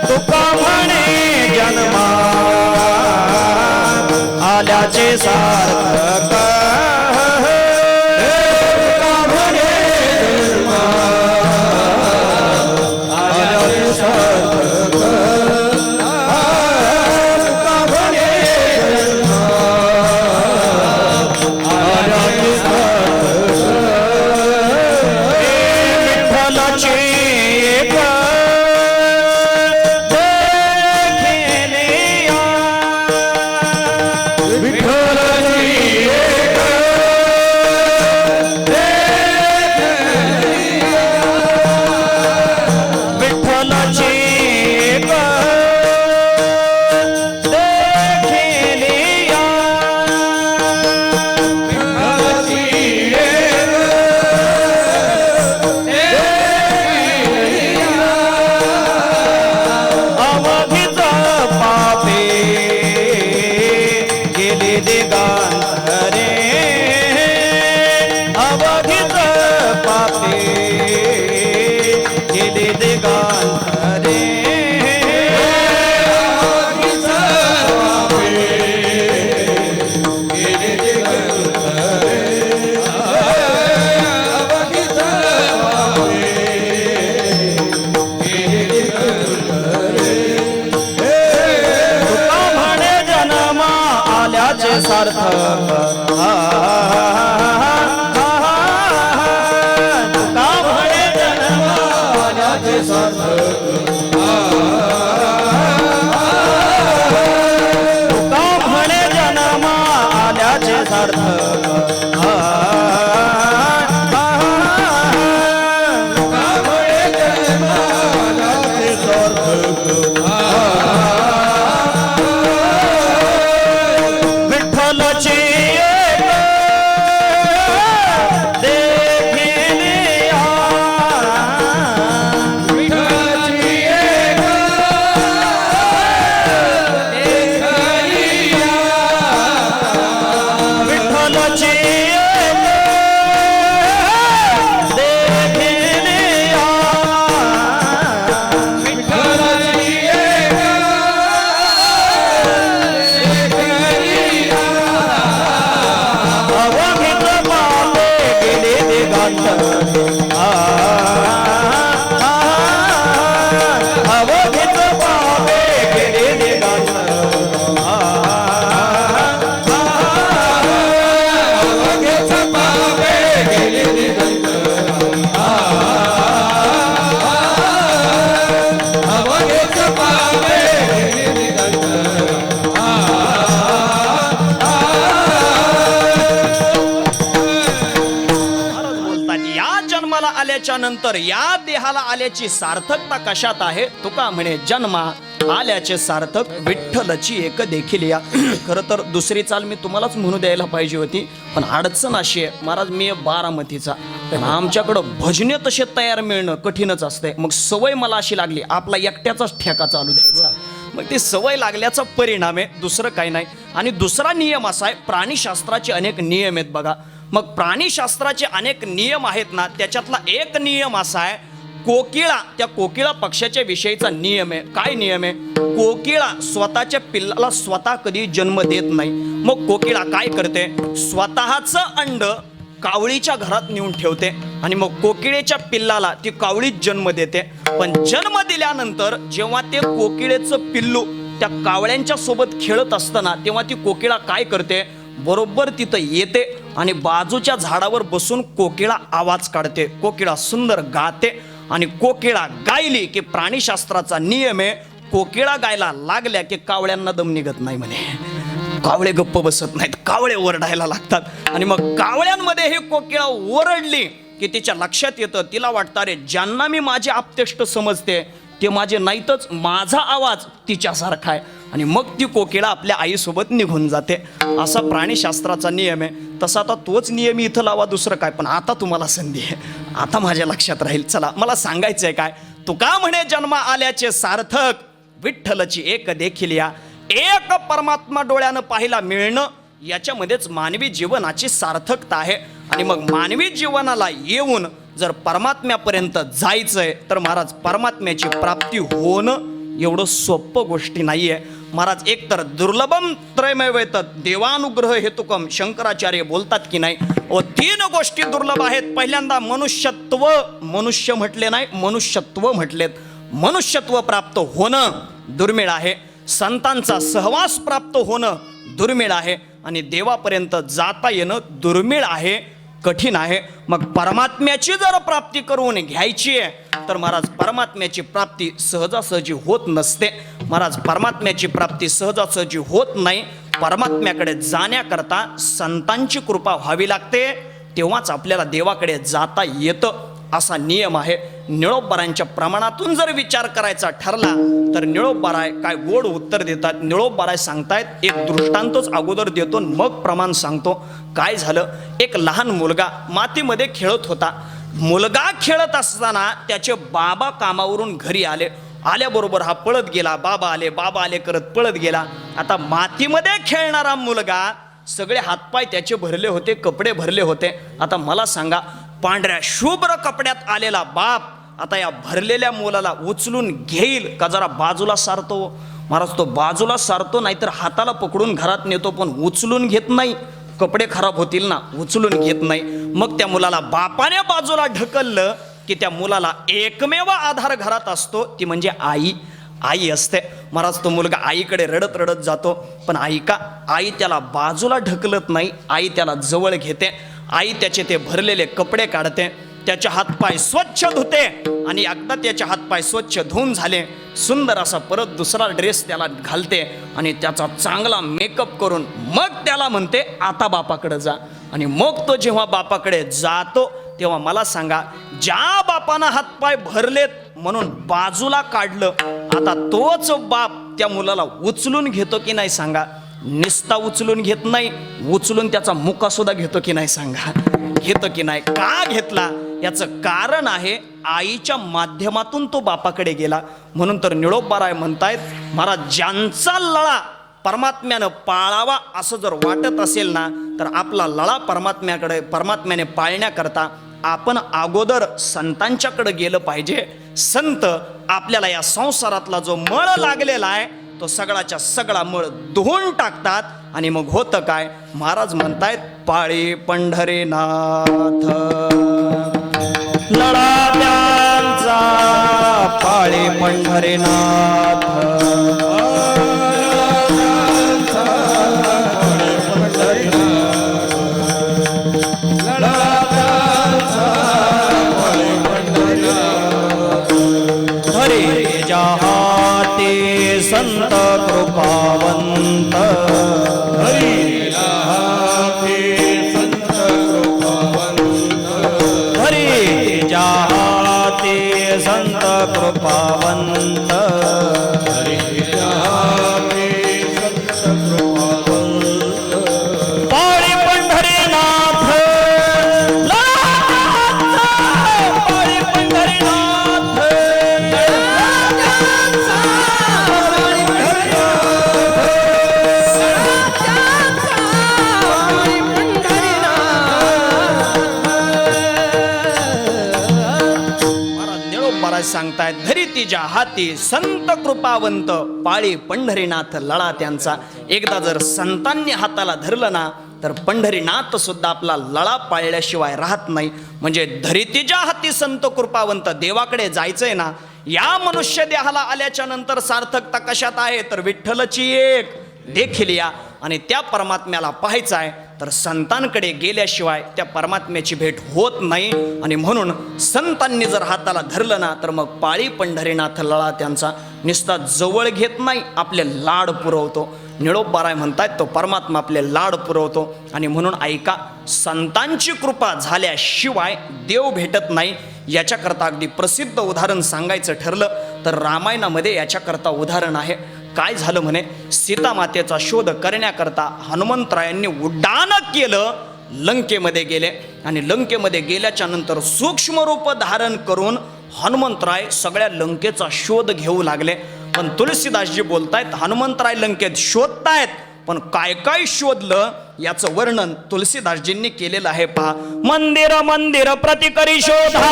तुका आल्याचे सार्थक
तुका म्हणे जन्मा आल्याचे सार्थक तुका म्हणे जन्मा आल्याचे सार्थक
विठ्ठलाचे एक देखिले या.
विठ्ठलाची एक
विठ्ठलाचे एक देखिले या.
विठ्ठलाची
अवघीच पापे गेले दिगांतरे अवघीच पापे गेले दिगांतरे तुका म्हणे जन्मा आल्याचे सार्थक तुका म्हणे जन्मा
आल्याचे सार्थक
तुका म्हणे जन्मा आल्याचे सार्थक विठ्ठलाची एक देखिले या.
विठ्ठलाची एक
विठ्ठलाची एक देखिले या.
विठ्ठलाची
अवघीच पापे गेले दिगांतरे अवघीच पापे गेले दिगांतरे
अवघेच पापे गेले दिगंतर अवघेच पापे गेले दिगंतर
महाराज बोलतात या जन्माला आल्याच्या नंतर या देहाला आल्याची सार्थकता कशात आहे तुका म्हणे जन्मा आल्याचे सार्थक विठ्ठलाची एक देखील या. खरं तर दुसरी चाल मी तुम्हालाच म्हणू द्यायला पाहिजे होती पण अडचण अशी आहे महाराज मी आहे बारामतीचा पण आमच्याकडं भजने तसे तयार मिळणं कठीणच असतंय. मग सवय मला अशी लागली आपला एकट्याचाच ठेका चालू द्यायचा. मग ती सवय लागल्याचा परिणाम आहे दुसरं काही नाही. आणि दुसरा नियम असा आहे प्राणीशास्त्राचे अनेक नियम आहेत बघा. मग प्राणीशास्त्राचे अनेक नियम आहेत ना त्याच्यातला एक नियम असा आहे कोकिळा त्या कोकिळा पक्षाच्या विषयीचा नियम आहे. काय नियम आहे कोकिळा स्वतःच्या पिल्लाला स्वतः कधी जन्म देत नाही. मग कोकिळा काय करते स्वतःचं अंड कावळीच्या घरात नेऊन ठेवते आणि मग कोकिळेच्या पिल्लाला ती कावळीच जन्म देते. पण जन्म दिल्यानंतर जेव्हा ते कोकिळेचं पिल्लू त्या कावळ्यांच्या सोबत खेळत असताना तेव्हा ती कोकिळा काय करते बरोबर तिथं येते आणि बाजूच्या झाडावर बसून कोकिळा आवाज काढते. कोकिळा सुंदर गाते आणि कोकिळा गायली की प्राणीशास्त्राचा नियम आहे कोकिळा गायला लागल्या की कावळ्यांना दम निघत नाही म्हणे. कावळे गप्प बसत नाहीत कावळे ओरडायला लागतात आणि मग कावळ्यांमध्ये हे कोकिळा ओरडली की तिच्या लक्षात येतं तिला वाटतं अरे ज्यांना मी माझे आप्तेष्ट समजते ते माझे नाहीतच माझा आवाज तिच्यासारखा आहे आणि मग ती कोकिळा आपल्या आईसोबत निघून जाते. असा प्राणीशास्त्राचा नियम आहे. तसा आता तोच नियम इथं लावा दुसरं काय. पण आता तुम्हाला संधी आहे आता माझ्या लक्षात राहील. चला मला सांगायचं आहे काय तुका म्हणे जन्मा आल्याचे सार्थक विठ्ठलाची एक देखील या. एक परमात्मा डोळ्यानं पाहायला मिळणं याच्यामध्येच मानवी जीवनाची सार्थकता आहे. आणि मग मानवी जीवनाला येऊन जर परमात्म्यापर्यंत जायचंय तर महाराज परमात्म्याची प्राप्ती होणं एवढं सोपं गोष्टी नाहीये. महाराज एकतर दुर्लभम त्रयमय देवानुग्रह हेतुकम शंकराचार्य बोलतात की नाही व 3 गोष्टी दुर्लभ आहेत. पहिल्यांदा मनुष्यत्व, मनुष्य म्हटले नाही मनुष्यत्व म्हटलेत. मनुष्यत्व प्राप्त होणं दुर्मिळ आहे, संतांचा सहवास प्राप्त होणं दुर्मिळ आहे आणि देवापर्यंत जाता येणं दुर्मिळ आहे, कठीण आहे. मग परमात्म्याची जर प्राप्ती करून घ्यायची आहे तर महाराज परमात्म्याची प्राप्ती सहजासहजी होत नसते. महाराज परमात्म्याची प्राप्ती सहजासहजी होत नाही. परमात्म्याकडे जाण्याकरता संतांची कृपा व्हावी लागते, तेव्हाच आपल्याला देवाकडे जाता येतं, असा नियम आहे. निळोबारांच्या प्रमाणातून जर विचार करायचा ठरला तर निळोबाराय काय गोड उत्तर देतात. निळोबाराय सांगतायत, एक दृष्टांतच अगोदर देतो मग प्रमाण सांगतो. काय झालं, एक लहान मुलगा मातीमध्ये खेळत होता. मुलगा खेळत असताना त्याचे बाबा कामावरून घरी आले. आल्याबरोबर हा पळत गेला, बाबा आले करत पळत गेला. आता मातीमध्ये खेळणारा मुलगा, सगळे हातपाय त्याचे भरले होते, कपडे भरले होते. आता मला सांगा, पांढऱ्या शुभ्र कपड्यात आलेला बाप आता या भरलेल्या मुलाला उचलून घेईल का जरा बाजूला सारतो? महाराज तो बाजूला सारतो, नाहीतर हाताला पकडून घरात नेतो, पण उचलून घेत नाही. कपडे खराब होतील ना, उचलून घेत नाही. मग त्या मुलाला बापाने बाजूला ढकललं की त्या मुलाला एकमेव आधार घरात असतो, ती म्हणजे आई असते. महाराज तो मुलगा आईकडे रडत रडत जातो, पण आई त्याला बाजूला ढकलत नाही, आई त्याला जवळ घेते. आई त्याचे ते भरलेले कपडे काढते, त्याचे हातपाय स्वच्छ धुते आणि एकदा त्याचे हातपाय स्वच्छ धुवून झाले, सुंदर असा परत दुसरा ड्रेस त्याला घालते आणि त्याचा चांगला मेकअप करून मग त्याला म्हणते आता बापाकडे जा. आणि मग तो जेव्हा बापाकडे जातो तेव्हा मला सांगा, ज्या बापानं हातपाय भरलेत म्हणून बाजूला काढलं, आता तोच बाप त्या मुलाला उचलून घेतो की नाही सांगा? निस्ता उचलून घेत नाही, उचलून त्याचा मुका सुद्धा घेतो की नाही सांगा? घेतो की नाही? का घेतला? याचं कारण आहे, आईच्या माध्यमातून तो बापाकडे गेला. म्हणून तर निळोबाराय म्हणतायत, महाराज ज्यांचा लळा परमात्म्यानं पाळावा असं जर वाटत असेल ना, तर आपला लळा परमात्म्याने पाळण्याकरता आपण अगोदर संतांच्याकडे गेलं पाहिजे. संत आपल्याला या संसारातला जो मळ लागलेला आहे तो सगळाच्या सगळा मळ धुवून टाकतात. आणि मग होतं काय? महाराज म्हणतायत, पाळी पंढरीनाथ लळा त्यांचा, पाळी पंढरीनाथ संत कृपावंत,
हरी संत कृपावंत,
हरी जाते संत कृपावंत,
हरी जाते संत कृपावंत,
पाळी पंढरीनाथ पाळी पंढरीनाथ सांगतायत, धरी तिच्या हाती संत कृपावंत, पाळी पंढरीनाथ लळा त्यांचा. एकदा जर संतांनी हाताला धरलं ना तर पंढरीनाथ सुद्धा आपला लळा पाळल्याशिवाय राहत नाही. म्हणजे धरितीच्या हाती संत कृपावंत, देवाकडे जायचंय ना, या मनुष्य देहाला आल्याच्या नंतर सार्थकता कशात आहे तर विठ्ठलची एक देखील या आणि त्या परमात्म्याला पाहायचं आहे तर संतांकडे गेल्याशिवाय त्या परमात्म्याची भेट होत नाही. आणि म्हणून संतांनी जर हाताला धरलं ना तर मग पाळी पंढरीनाथ लळा त्यांचा. निस्ता जवळ घेत नाही, आपले लाड पुरवतो. निळोबाराय म्हणतायत, तो परमात्मा आपले लाड पुरवतो. आणि म्हणून ऐका, संतांची कृपा झाल्याशिवाय देव भेटत नाही. याच्याकरता अगदी प्रसिद्ध उदाहरण सांगायचं ठरलं तर रामायणामध्ये याच्याकरता उदाहरण आहे. काय झालं म्हणे, सीता मातेचा शोध करण्याकरता हनुमंतरायांनी उड्डाण केलं, लंकेमध्ये गेले. आणि लंकेमध्ये गेल्याच्या नंतर सूक्ष्म रूप धारण करून हनुमंतराय सगळ्या लंकेचा शोध घेऊ लागले. पण तुलसीदासजी बोलतायत, हनुमंतराय लंकेत शोधतायत, पण काय काय शोधलं याचं वर्णन तुलसीदासजींनी केलेलं आहे. पहा, मंदिर मंदिर प्रतिकरी शोधा,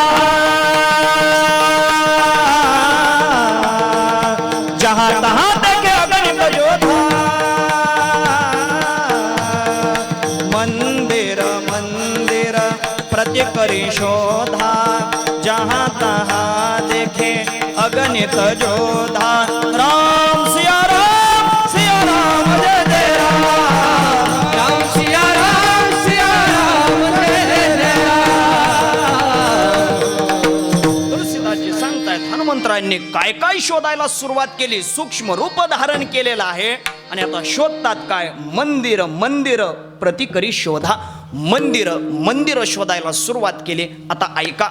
जहाँ तहाँ देखे अगणित ज्योत, प्रति करी शोधा, जहाँ तहाँ देखे अगणित जोधा। राम सिया राम जय जय राम,
राम सिया राम जय जय राम।
तुलसीदासजी सांगतायत हनुमंतरायांनी काय काय शोधायला सुरुवात केली, सूक्ष्म रूप धारण केलेलं आहे। आणि आता शोधतात काय, मंदिर मंदिर प्रति करी शोधा, मंदिर शोधायला सुरुवात केली। आता ऐका,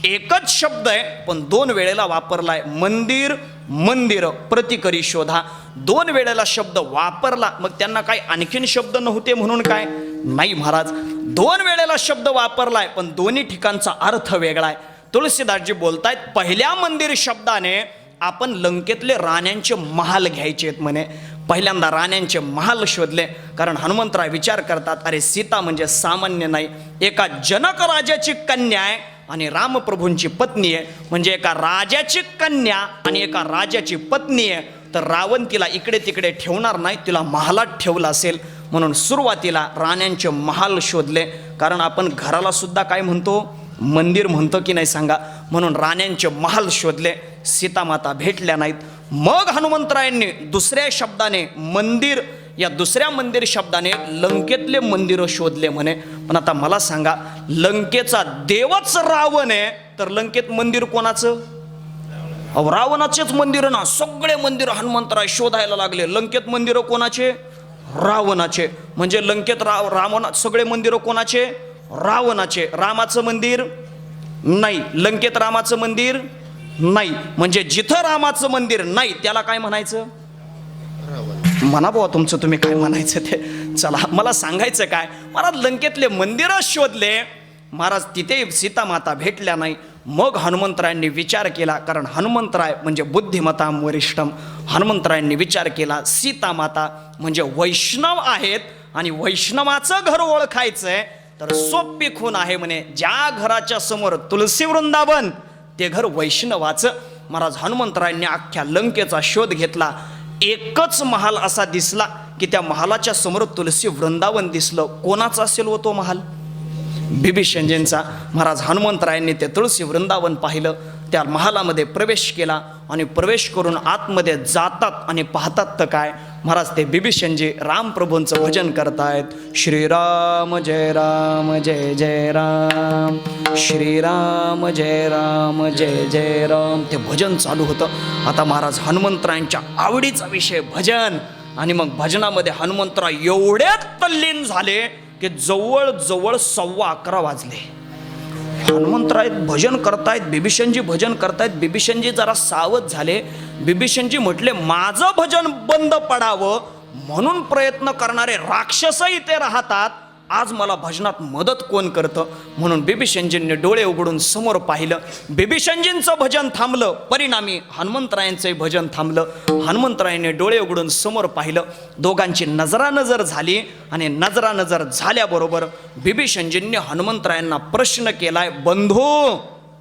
एकच शब्द आहे पण दोन वेळेला वापरलाय, मंदिर प्रति करी शोधा, दोन वेळेला शब्द वापरला। मग त्यांना काय आणखीन शब्द नव्हते म्हणून काय? नाही महाराज, दोन वेळेला शब्द वापरलाय पण दोन्ही ठिकाणचा अर्थ वेगळा आहे। तुलसीदासजी बोलतायत, पहिल्या मंदिर शब्दाने आपण लंकेतले राण्यांचे महाल घ्यायचे आहेत म्हणे। पहिल्यांदा राण्यांचे महाल शोधले, कारण हनुमंतराय विचार करतात, अरे सीता म्हणजे सामान्य नाही, एका जनक राजाची कन्या आहे आणि रामप्रभूंची पत्नी आहे, म्हणजे एका राजाची कन्या आणि एका राजाची पत्नी आहे, तर रावण तिला इकडे तिकडे ठेवणार नाही, तिला महालात ठेवलं असेल। म्हणून सुरुवातीला राण्यांचे महाल शोधले, कारण आपण घराला सुद्धा काय म्हणतो, मंदिर म्हणतो की नाही सांगा। म्हणून राण्यांचे महाल शोधले, सीतामाता भेटल्या नाहीत। मग हनुमंतरायांनी दुसऱ्या शब्दाने मंदिर, या दुसऱ्या मंदिर शब्दाने लंकेतले मंदिर शोधले म्हणे। पण आता मला सांगा, लंकेचा देवच रावण आहे, तर लंकेत मंदिर कोणाचं? अहो रावणाचेच मंदिर ना, सगळे मंदिर हनुमंतराय शोधायला लागले। लंकेत मंदिर कोणाचे? रावणाचे। म्हणजे लंकेत रावणा सगळे मंदिर कोणाचे? रावणाचे। रामाचं मंदिर नाही, लंकेत रामाचं मंदिर नाही, म्हणजे जिथं रामाचं मंदिर नाही त्याला काय म्हणायचं? म्हणा बुवा तुमचं, तुम्ही काय म्हणायचं ते। चला मला सांगायचं काय, महाराज लंकेतले मंदिर शोधले महाराज, तिथे सीतामाता भेटल्या नाही। मग हनुमंतरायांनी विचार केला, कारण हनुमंतराय म्हणजे बुद्धिमताम वरिष्ठम, हनुमंतरायांनी विचार केला, सीतामाता म्हणजे वैष्णव आहेत आणि वैष्णवाचं घर ओळखायचंय तर सोपी खून आहे म्हणे, ज्या घराच्या समोर तुलसी वृंदावन ते घर वैष्णवाचं। महाराज हनुमंतरायांनी अख्ख्या लंकेचा शोध घेतला, एकच महाल असा दिसला की त्या महालाच्या समोर तुलसी वृंदावन दिसलं। कोणाचा असेल हो तो महाल? बिभीषणजींचा। महाराज हनुमंतरायांनी ते तुळशी वृंदावन पाहिलं, त्या महालामध्ये प्रवेश केला आणि प्रवेश करून आतमध्ये जातात आणि पाहतात तर काय, महाराज ते बिभीषणजी रामप्रभूंचं भजन करतायत, श्रीराम जय राम जय जय राम, श्रीराम जय राम जय जय राम, ते भजन चालू होतं। आता महाराज हनुमंतरायांच्या आवडीचा विषय भजन, आणि मग भजनामध्ये हनुमंतराय एवढे तल्लीन झाले की जवळ 11:15 वाजले। हनुमंतराय भजन करतायत, बिभीषणजी भजन करतायत। बिभीषणजी जरा सावध झाले, बिभीषणजी म्हटले, माझं भजन बंद पडावं म्हणून प्रयत्न करणारे राक्षस इथे राहतात, आज मला भजनात मदत कोण करतं? म्हणून बिभीषणजींनी डोळे उघडून समोर पाहिलं, बिभीषणजींचं भजन थांबलं, परिणामी हनुमंतरायांचंही भजन थांबलं। हनुमंतरायांनी डोळे उघडून समोर पाहिलं, दोघांची नजरानजर झाली आणि नजरानजर झाल्याबरोबर बिभीषणजींनी हनुमंतरायांना प्रश्न केलाय, बंधू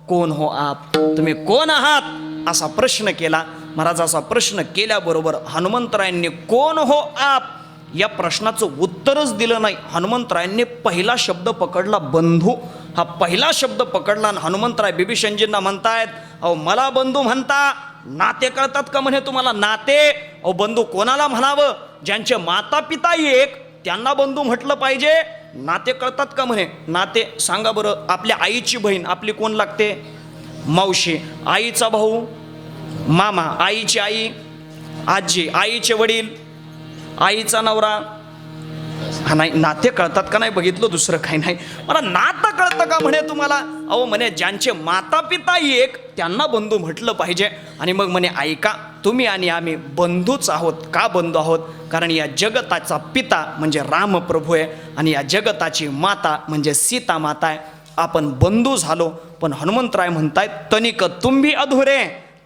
कोण हो आप, तुम्ही कोण आहात असा प्रश्न केला। महाराज असा प्रश्न केल्याबरोबर हनुमंतरायांनी कोण हो आप या प्रश्नाचं उत्तरच दिलं नाही। हनुमंतरायांनी पहिला शब्द पकडला, बंधू, हा पहिला शब्द पकडला आणि हनुमंतराय बिभीषणजींना म्हणतायत, अहो मला बंधू म्हणता, नाते कळतात का म्हणे तुम्हाला? नाते, अहो बंधू कोणाला म्हणावं? ज्यांचे माता पिता एक त्यांना बंधू म्हटलं पाहिजे, नाते कळतात का म्हणे? नाते सांगा बरं, आपल्या आईची बहीण आपली कोण लागते? मावशी, आईचा भाऊ मामा, आईची आई आजी, आईचे वडील, आईचा नवरा, हा नाही, नाते कळतात का नाही बघितलं, दुसरं काही नाही। मला नातं कळतं का म्हणे तुम्हाला? अहो म्हणे ज्यांचे माता पिता एक त्यांना बंधू म्हटलं पाहिजे। आणि मग म्हणे ऐका, तुम्ही आणि आम्ही बंधूच आहोत। का बंधू आहोत? कारण या जगताचा पिता म्हणजे रामप्रभू आहे आणि या जगताची माता म्हणजे सीता माता आहे, आपण बंधू झालो। पण हनुमंतराय म्हणतायत, तनिक तुम्ही अधुरे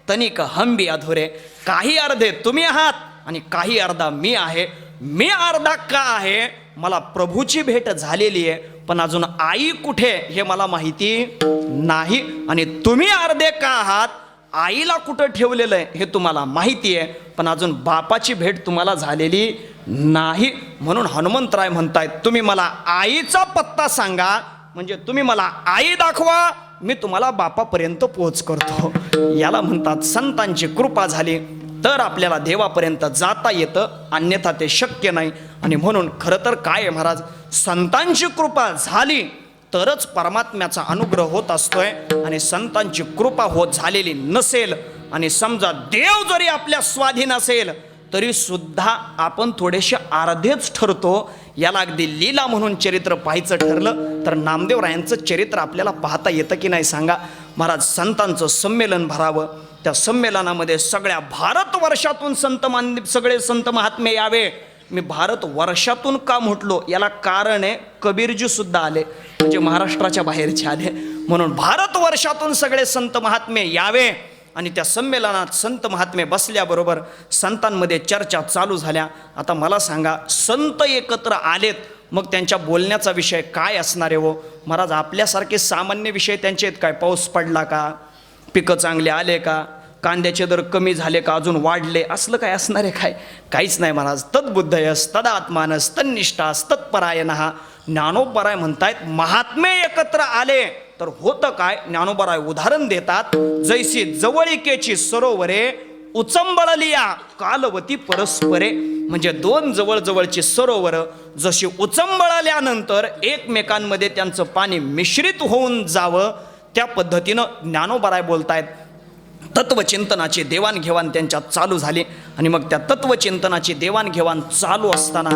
तनिक हम भी अधुरे, काही अर्धे तुम्ही आहात आणि काही अर्धा मी आहे। मी अर्धा का आहे? मला प्रभूची भेट झालेली आहे, पण अजून आई कुठे हे मला माहिती नाही। आणि तुम्ही अर्धे का आहात? आईला कुठं ठेवलेलं आहे हे तुम्हाला माहिती आहे, पण अजून बापाची भेट तुम्हाला झालेली नाही। म्हणून हनुमंतराय म्हणतायत, तुम्ही मला आईचा पत्ता सांगा, म्हणजे तुम्ही मला आई दाखवा, मी तुम्हाला बापापर्यंत पोहोच करतो. याला म्हणतात संतांची कृपा झाली तर आपल्याला देवापर्यंत जाता येतं, अन्यथा ते शक्य नाही. आणि म्हणून खरं तर काय आहे महाराज, संतांची कृपा झाली तरच परमात्म्याचा अनुग्रह होत असतोय. आणि संतांची कृपा होत झालेली नसेल आणि समजा देव जरी आपल्या स्वाधीन असेल तरी सुद्धा आपण थोडेसे अर्धेच ठरतो. याला अगदी लीला म्हणून चरित्र पाहायचं ठरलं तर नामदेवरायांचं चरित्र आपल्याला पाहता येतं की नाही सांगा. महाराज संतांचं संमेलन भरावं, त्या संमेलनामध्ये सगळ्या भारतवर्षातून सगळे संत महात्मे यावे. मी भारत वर्षातून का म्हटलो याला कारण आहे, कबीरजी सुद्धा आले, म्हणजे महाराष्ट्राच्या बाहेरचे आले. म्हणून भारत वर्षातून सगळे संत महात्मे यावे. आणि त्या संमेलनात संत महात्मे बसल्याबरोबर संतांमध्ये चर्चा चालू झाल्या. आता मला सांगा, संत एकत्र आलेत मग त्यांच्या बोलण्याचा विषय काय असणार आहे हो महाराज? आपल्यासारखे सामान्य विषय त्यांचे आहेत काय? पाऊस पडला का, पिकं चांगले आले का, कांद्याचे दर कमी झाले का, अजून वाढले, असलं काय असणार आहे काय? काहीच नाही महाराज. तद्बुद्धयस तदात्मानस तन्निष्ठास तत्परायणः. ज्ञानोबराय म्हणतायत महात्मे एकत्र आले तर होतं काय? ज्ञानोबराय उदाहरण देतात, जैसी जवळिकेची सरोवरे उचंबळलिया कालवती परस्परे. म्हणजे दोन जवळजवळची सरोवर जशी उचंबळल्यानंतर एकमेकांमध्ये त्यांचं पाणी मिश्रित होऊन जावं, त्या पद्धतीनं ज्ञानोबराय बोलतायत. तत्वचिंतनाची देवाणघेवाण त्यांच्यात चालू झाली. आणि मग त्या तत्वचिंतनाची देवाणघेवाण चालू असताना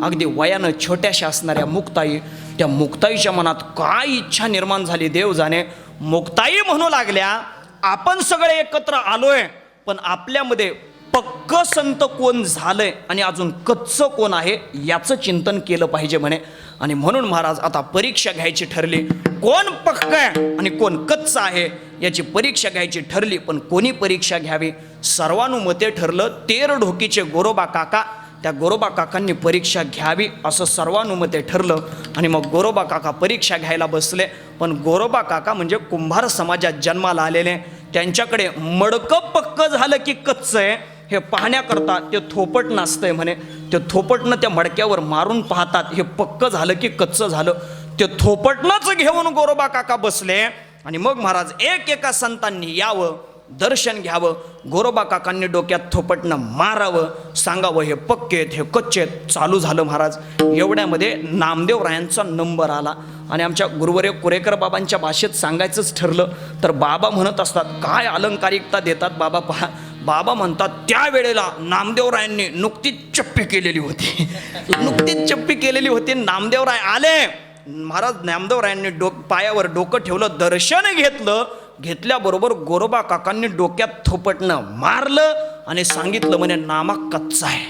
अगदी वयानं छोट्याशा असणाऱ्या मुक्ताई, त्या मुक्ताईच्या मनात काय इच्छा निर्माण झाली देव जाणे. मुक्ताई म्हणू लागल्या, आपण सगळे एकत्र आलोय पण आपल्यामध्ये पक्क संत कोण झालंय आणि अजून कच्चं कोण आहे याचं चिंतन केलं पाहिजे म्हणे. आणि म्हणून महाराज आता परीक्षा घ्यायची ठरली, कोण पक्क आहे आणि कोण कच्चं आहे याची परीक्षा घ्यायची ठरली. पण कोणी परीक्षा घ्यावी? सर्वानुमते ठरलं, 13 ढोकीचे गोरोबा काका, त्या गोरोबा काकांनी परीक्षा घ्यावी असं सर्वानुमते ठरलं. आणि मग गोरोबा काका परीक्षा घ्यायला बसले. पण गोरोबा काका म्हणजे कुंभार समाजात जन्माला आलेले, त्यांच्याकडे मडकं पक्क झालं की कच्चं आहे हे पाहण्याकरता ते थोपट नाचतंय म्हणे. ते थोपटनं त्या मडक्यावर मारून पाहतात हे पक्क झालं की कच्चं झालं. ते थोपटनंच घेऊन गोरोबा काका बसले. आणि मग महाराज एकेका संतांनी यावं, दर्शन घ्यावं, गोरोबा काकांनी डोक्यात थोपटनं मारावं, सांगावं हे पक्के हे कच्चे. चालू झालं महाराज. एवढ्यामध्ये नामदेवरायांचा नंबर आला. आणि आमच्या गुरुवर्य कुरेकर बाबांच्या भाषेत सांगायचंच ठरलं तर बाबा म्हणत असतात, काय अलंकारिकता देतात बाबा पहा. बाबा म्हणतात त्यावेळेला नामदेवरायांनी नुकतीच चप्पी केलेली होती, नुकतीच चप्पी केलेली होती. नामदेवराय आले. महाराज नामदेवरायांनी पायावर डोकं ठेवलं, दर्शन घेतलं. घेतल्याबरोबर गोरोबा काकांनी डोक्यात थोपटणं मारलं आणि सांगितलं म्हणे नामा कच्चा आहे,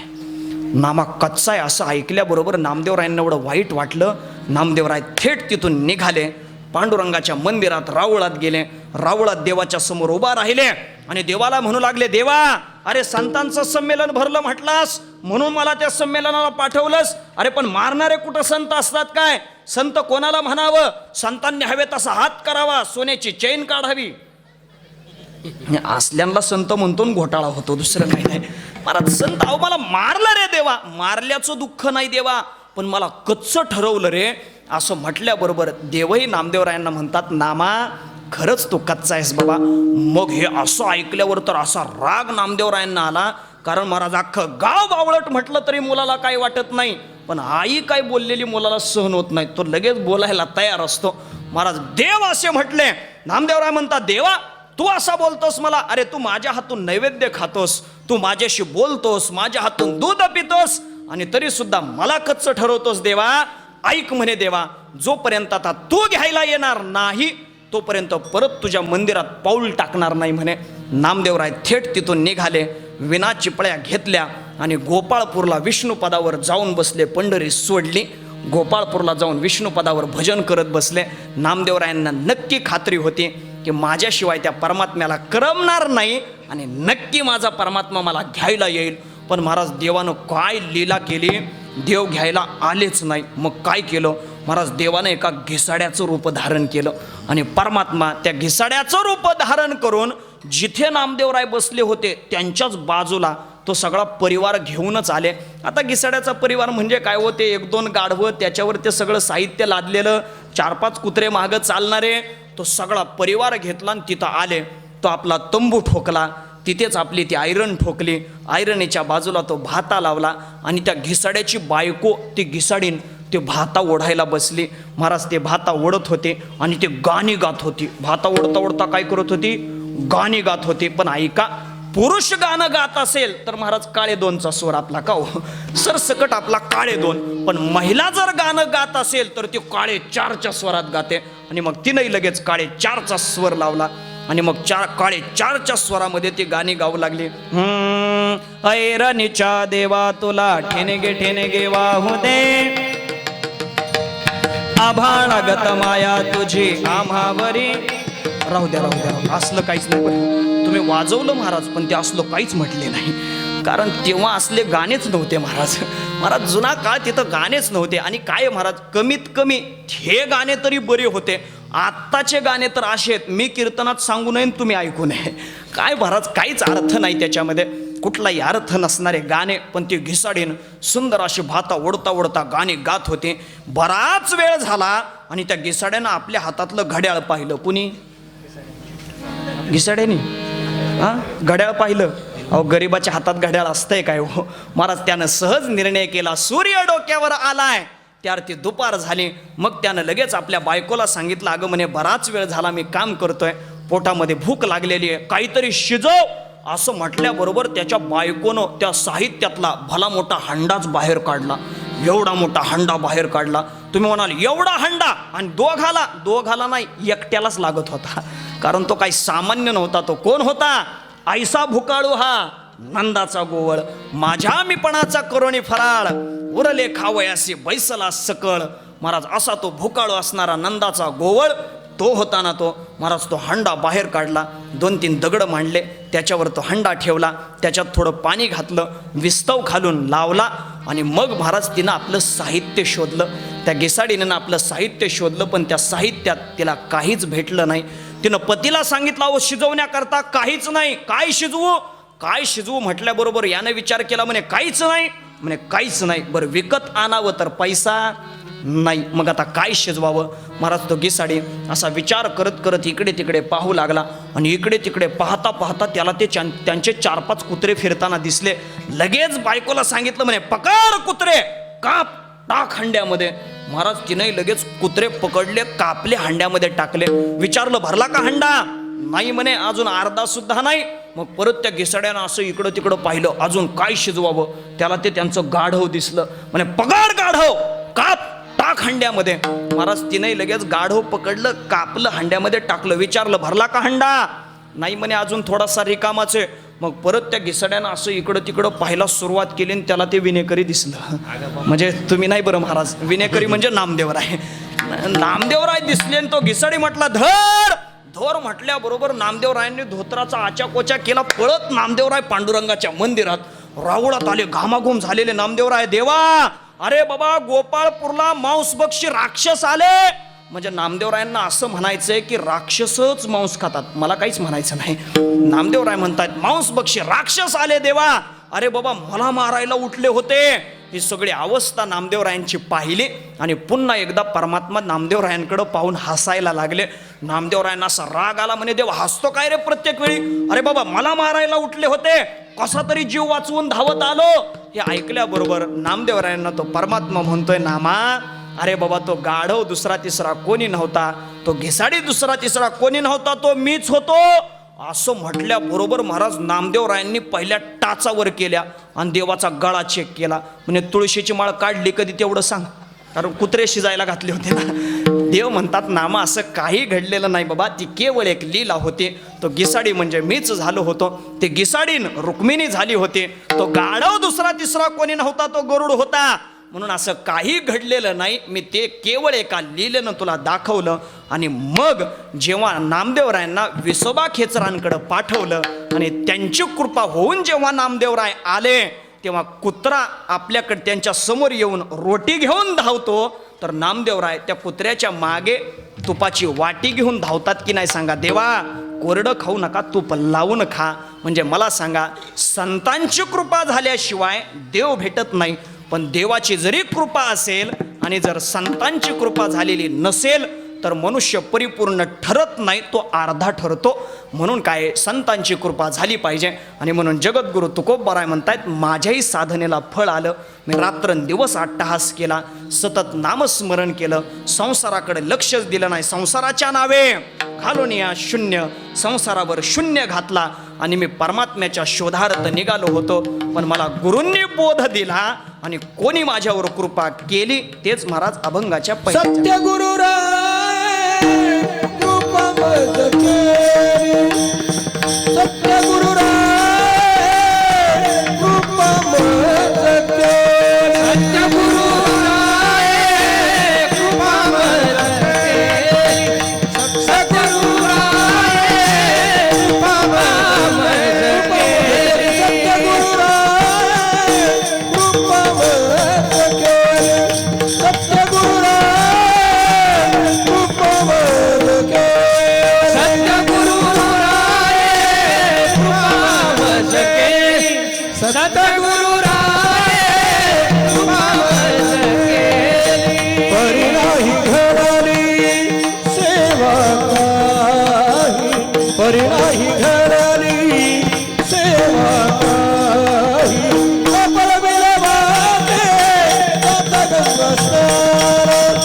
नामा कच्चा आहे. असं ऐकल्याबरोबर नामदेवरायांना एवढं वाईट वाटलं. नामदेवराय थेट तिथून निघाले, पांडुरंगाच्या मंदिरात रावळात गेले. रावळात देवाच्या समोर उभा राहिले आणि देवाला म्हणू लागले, देवा अरे संतांचं संमेलन भरलं म्हटलास म्हणून मला त्या संमेलनाला पाठवलंस. अरे पण मारणारे कुठं संत असतात काय? संत कोणाला म्हणावं? संतांनी हवे तसा हात करावा, सोन्याची चैन काढावी. असल्यांना संत म्हणतो घोटाळा होतो, दुसरं काही नाही. महाराज संत अहो मला मारलं रे देवा, मारल्याचं दुःख नाही देवा, पण मला कच्चं ठरवलं रे असं म्हटल्याबरोबर देवही नामदेवरायांना म्हणतात, नामा खरंच तू कच्चा आहेस बाबा. मग हे असं ऐकल्यावर तर असा राग नामदेवरायांना आला. कारण महाराज अख्खं गाव बावळट म्हटलं तरी मुलाला काही वाटत नाही, पण आई काय बोललेली मुलाला सहन होत नाही, तो लगेच बोलायला तयार असतो. महाराज देव असे म्हटले. नामदेवराय म्हणतात, देवा तू असा बोलतोस मला? अरे तू माझ्या हातून नैवेद्य खातोस, तू माझ्याशी बोलतोस, माझ्या हातून दूध पितोस आणि तरी सुद्धा मला कच्चं ठरवतोस. देवा ऐक म्हणे, देवा जोपर्यंत आता तू घ्यायला येणार नाही तोपर्यंत परत तुझ्या मंदिरात पाऊल टाकणार नाही म्हणे. नामदेवराय थेट तिथून निघाले, विना चिपळ्या घेतल्या आणि गोपाळपूरला विष्णुपदावर जाऊन बसले. पंढरी सोडली, गोपाळपूरला जाऊन विष्णुपदावर भजन करत बसले. नामदेवरायांना नक्की खात्री होती की माझ्याशिवाय त्या परमात्म्याला करमणार नाही आणि नक्की माझा परमात्मा मला घ्यायला येईल. पण महाराज देवानं काय लीला केली, देव घ्यायला आलेच नाही. मग काय केलं महाराज, देवानं एका घिसाड्याचं रूप धारण केलं आणि परमात्मा त्या घिसाड्याचं रूप धारण करून जिथे नामदेवराय बसले होते त्यांच्याच बाजूला तो सगळा परिवार घेऊनच आले. आता घिसाड्याचा परिवार म्हणजे काय होते, 1-2 गाढवं, त्याच्यावर ते सगळं साहित्य लादलेलं, 4-5 कुत्रे मागं चालणारे, तो सगळा परिवार घेतला आणि तिथं आले. तो आपला तंबू ठोकला, तिथेच आपली ती आयरन ठोकली, आयरणीच्या बाजूला तो भाता लावला आणि त्या घिसाड्याची बायको ती घिसाडीन ते भाता ओढायला बसली. महाराज ते भाता ओढत होते आणि ते गाणी गात होती. भाता ओढता ओढता काय करत होती? गाणी गात होती. पण ऐका, पुरुष गाणं गात असेल तर महाराज काळे 2चा स्वर आपला का हो सरसकट आपला काळे 2, पण महिला जर गाणं गात असेल तर ती काळे 4च्या स्वरात गाते. आणि मग तिनंही लगेच काळे 4चा स्वर लावला आणि मग काळे 4च्या स्वरामध्ये ती गाणी गाऊ लागली. ऐरणीच्या देवा तुला ठेणगे वाहू दे, आभाळागत माया तुझी आम्हावरी. राहू द्या, असलं काहीच नाही. तुम्ही वाजवलं महाराज, पण ते असलं काहीच म्हटले नाही, कारण तेव्हा असले गाणेच नव्हते महाराज. जुना काळ तिथं गाणेच नव्हते. आणि काय महाराज, कमीत कमी हे गाणे तरी बरे होते. आत्ताचे गाणे तर असे आहेत, मी कीर्तनात सांगू नये तुम्ही ऐकू नये. काय महाराज, काहीच अर्थ नाही त्याच्यामध्ये, कुठलाही अर्थ नसणारे गाणे. पण ते घिसाडीन सुंदर अशी भाता ओढता ओढता गाणे गात होते. बराच वेळ झाला आणि त्या घिसाड्यानं आपल्या हातातलं घड्याळ पाहिलं. कुणी? घिसाड्याने घड्याळ पाहिलं. अहो, गरिबाच्या हातात घड्याळ असतंय काय हो महाराज? त्यानं सहज निर्णय केला, सूर्य डोक्यावर आलाय, त्यावर ती दुपार झाली. मग त्यानं लगेच आपल्या बायकोला सांगितलं, अगं म्हणे बराच वेळ झाला मी काम करतोय, पोटामध्ये भूक लागलेली आहे, काहीतरी शिजव. असं म्हटल्याबरोबर त्याच्या बायकोनं त्या साहित्यातला भला मोठा हंडाच बाहेर काढला. एवढा मोठा हंडा बाहेर काढला. तुम्ही म्हणाल एवढा हंडा, आणि दोघाला नाही, एकट्यालाच लागत होता, कारण तो काही सामान्य नव्हता. तो कोण होता? ऐसा भुकाळू हा नंदाचा गोवळ, माझ्या मीपणाचा करोणी फराळ, उरले खावयासी बैसला सकळ. महाराज असा तो भुकाळू असणारा नंदाचा गोवळ तो होता ना. तो महाराज तो हंडा बाहेर काढला, 2-3 दगड मांडले, त्याच्यावर तो हंडा ठेवला, त्याच्यात थोडं पाणी घातलं, विस्तव घालून लावला. आणि मग महाराज तिनं आपलं साहित्य शोधलं. त्या घिसाडीनं आपलं साहित्य शोधलं, पण त्या साहित्यात तिला काहीच भेटलं नाही. तिनं पतीला सांगितलं, अहो शिजवण्याकरता काहीच नाही, काय शिजवू म्हटल्याबरोबर यानं विचार केला, म्हणे काहीच नाही. बरं विकत आणावं तर पैसा नाही, मग आता काय शिजवावं? महाराज तो घिसाडी असा विचार करत करत इकडे तिकडे पाहू लागला. आणि इकडे तिकडे पाहता पाहता त्याला ते त्यांचे 4-5 कुत्रे फिरताना दिसले. लगेच बायकोला सांगितलं, म्हणे पकड कुत्रे, काप, टाक हंड्यामध्ये. महाराज तिने लगेच कुत्रे पकडले, कापले, हंड्यामध्ये टाकले. विचारलं भरला का हंडा? नाही म्हणे, अजून अर्धा सुद्धा नाही. मग परत त्या घिसाड्यानं असं इकडं तिकडं पाहिलं, अजून काय शिजवावं? त्याला ते त्यांचं गाढव दिसलं. म्हणे पकड गाढव, काप, टाक हंड्यामध्ये. महाराज तिने लगेच गाढव पकडलं, कापलं, हंड्यामध्ये टाकलं. विचारलं भरला का हंडा? नाही म्हणे, अजून थोडासा रिकामाच आहे. मग परत त्या घिसाड्यानं असं इकडं तिकडं पाहायला सुरुवात केली आणि त्याला ते विनेकरी दिसलं. म्हणजे तुम्ही नाही बरं महाराज, विनेकरी म्हणजे नामदेवराय. नामदेवराय दिसले आणि तो घिसाडी म्हटला धोर म्हटल्याबरोबर नामदेवरायांनी धोत्राचा आचाकोचा केला. पळत नामदेवराय पांडुरंगाच्या मंदिरात राऊळात आले. घामाघूम झालेले नामदेवराय, देवा अरे बाबा गोपाळपूरला मांसभक्षी राक्षस आले. म्हणजे नामदेवरायांना असं म्हणायचंय की राक्षसच मांस खातात, मला काहीच म्हणायचं नाही. नामदेवराय म्हणतात मांसभक्षी राक्षस आले देवा, अरे बाबा मला मारायला उठले होते. ही सगळी अवस्था नामदेवरायांची पाहिली आणि पुन्हा एकदा परमात्मा नामदेवरायांकडे पाहून हसायला लागले. नामदेवरायांना असा राग आला, म्हणे देव हसतो काय रे प्रत्येक वेळी? अरे बाबा मला मारायला उठले होते, कसा तरी जीव वाचवून धावत आलो. हे ऐकल्याबरोबर नामदेवरायांना तो परमात्मा म्हणतोय, नामा अरे बाबा तो गाढव दुसरा तिसरा कोणी नव्हता, तो घिसाडी दुसरा तिसरा कोणी नव्हता, तो मीच होतो. असं म्हटल्याबरोबर महाराज नामदेवरायांनी पहिल्या टाचावर केल्या आणि देवाचा गळा चेक केला. म्हणजे तुळशीची माळ काढली कधी तेवढं सांग, कारण कुत्रे शिजायला घातले होते ना. देव म्हणतात नामा असं काही घडलेलं नाही बाबा, ती केवळ एक लीला होती. तो घिसाडी म्हणजे मीच झालो होतो, ते घिसाडीन रुक्मिणी झाली होती, तो गाढव दुसरा तिसरा कोणी नव्हता, तो गरुड होता. म्हणून असं काही घडलेलं नाही, मी ते केवळ एका लीलेनं तुला दाखवलं. आणि मग जेव्हा नामदेवरायांना विसोबा खेचरांकडे पाठवलं आणि त्यांची कृपा होऊन जेव्हा नामदेवराय आले, तेव्हा कुत्रा आपल्याकडे त्यांच्या समोर येऊन रोटी घेऊन धावतो, तर नामदेवराय त्या कुत्र्याच्या मागे तुपाची वाटी घेऊन धावतात की नाही सांगा? देवा कोरडं खाऊ नका, तूप लावून खा. म्हणजे मला सांगा, संतांची कृपा झाल्याशिवाय देव भेटत नाही. पण देवाची जरी कृपा असेल आणि जर संतांची कृपा झालेली नसेल तर मनुष्य परिपूर्ण ठरत नाही, तो अर्धा ठरतो. म्हणून काय संतांची कृपा झाली पाहिजे. आणि म्हणून जगद्गुरु तुकोबाराय म्हणतायत माझ्याही साधनेला फळ आलं. मी रात्रंदिवस अट्टहास केला, सतत नामस्मरण केलं, संसाराकडे लक्षच दिलं नाही. संसाराच्या नावे घालून या शून्य, संसारावर शून्य घातला आणि मी परमात्म्याच्या शोधार्थ निघालो होतो. पण मला गुरूंनी बोध दिला आणि कोणी माझ्यावर कृपा केली तेच महाराज अभंगाच्या
सत्य गुरुराय कृपा मज केली. सत्य गुरुराय कृपा मज केली. सत्य गुरुराय कृपा मज केली. सत्य गुरुराय कृपा मज केली. सत्य गुरुराय कृपा मज केली. सत्य गुरुराय कृपा मज केली. सत्य गुरुराय कृपा मज केली. सत्य गुरुराय कृपा मज केली. परी नाही घडली सेवा काही, परी नाही घडली सेवा काही. सफल विलवाते सात गंगा स्नान,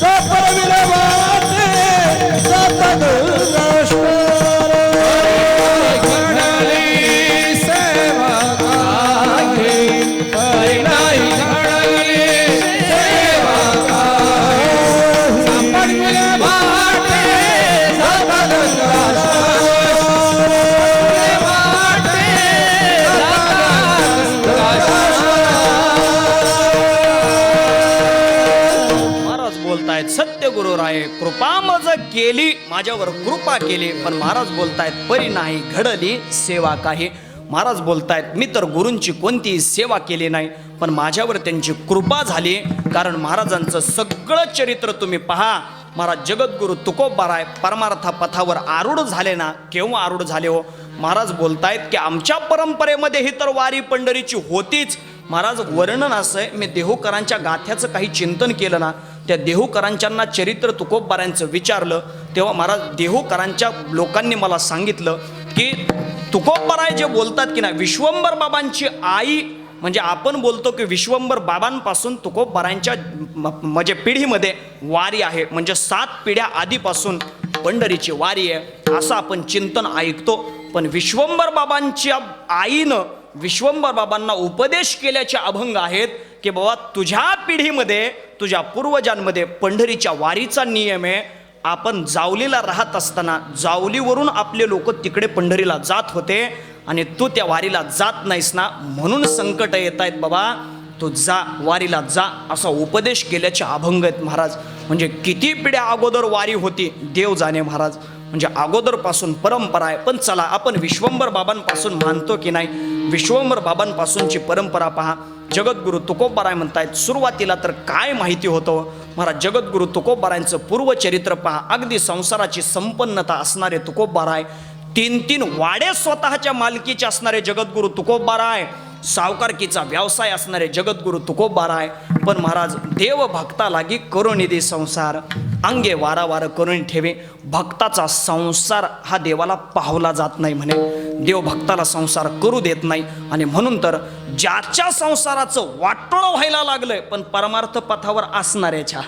सफल विलवाते सात गंगा स्नान. घडली सेवा काही, परी नाही घडली सेवा काही. सफल विलवाते सात गंगा
महाराज बोलतायत सत्य गुरुराय कृपा मज केली, माझ्यावर कृपा केली. पण महाराज बोलतायत परी नाही घडली सेवा काही. महाराज बोलतायत मी तर गुरूंची कोणतीही सेवा केली नाही, पण माझ्यावर त्यांची कृपा झाली. कारण महाराजांचं सगळं चरित्र तुम्ही पहा. महाराज जगद्गुरु तुकोबाराय परमार्थ पथावर आरूढ झाले ना, केव्हा आरूढ झाले हो? महाराज बोलतायत की आमच्या परंपरेमध्ये ही तर वारी पंढरीची होतीच. महाराज वर्णन असं आहे, मी देहूकरांच्या गाथ्याचं काही चिंतन केलं ना, त्या देहूकरांच्यांना चरित्र तुकोबारायांचं विचारलं तेव्हा महाराज देहूकरांच्या लोकांनी मला सांगितलं की तुकोबाराय जे बोलतात की ना, विश्वंभर बाबांची आई म्हणजे आपण बोलतो की विश्वंभर बाबांपासून तुकोबारायांच्या म्हणजे पिढीमध्ये वारी आहे, म्हणजे 7 पिढ्या आधीपासून पंढरीची वारी आहे असं आपण चिंतन ऐकतो. पण विश्वंभर बाबांच्या आईनं विश्वंभर बाबांना उपदेश केल्याचे अभंग आहेत की बाबा तुझ्या पिढीमध्ये तुझ्या पूर्वजांमध्ये पंढरीच्या वारीचा नियम आहे. आपण जावलीला राहत असताना जावलीवरून आपले लोक तिकडे पंढरीला जात होते आणि तू त्या वारीला जात नाहीस ना, म्हणून संकट येत आहेत बाबा, तू जा वारीला जा असा उपदेश केल्याचे अभंग आहेत महाराज. म्हणजे किती पिढ्या अगोदर वारी होती देव जाणे महाराज. म्हणजे अगोदरपासून परंपरा आहे. पण चला आपण विश्वंभर बाबांपासून मानतो की नाही, विश्वंभर बाबांपासूनची परंपरा पहा. जगद्गुरु तुकोबाराय म्हणतायत सुरुवातीला तर काय माहिती होतं महाराज. जगद्गुरु तुकोबारायांचं पूर्वचरित्र पहा. अगदी संसाराची संपन्नता असणारे तुकोबाराय, 3 वाडे स्वतःच्या मालकीचे असणारे जगद्गुरु तुकोबाराय, सावकारकीचा व्यवसाय असणारे जगद्गुरु तुकोबाराय. पण महाराज देव भक्ता लागी करुणिदी संसार, अंगे वारावार करून ठेवे. भक्ताचा संसार हा देवाला पाहला जात नाही म्हणे. देव भक्ताला संसार करू देत नाही. आणि म्हणून तर ज्याच्या संसाराचं वाटोळं व्हायला लागलंय पण परमार्थ पथावर असणाऱ्याच्या,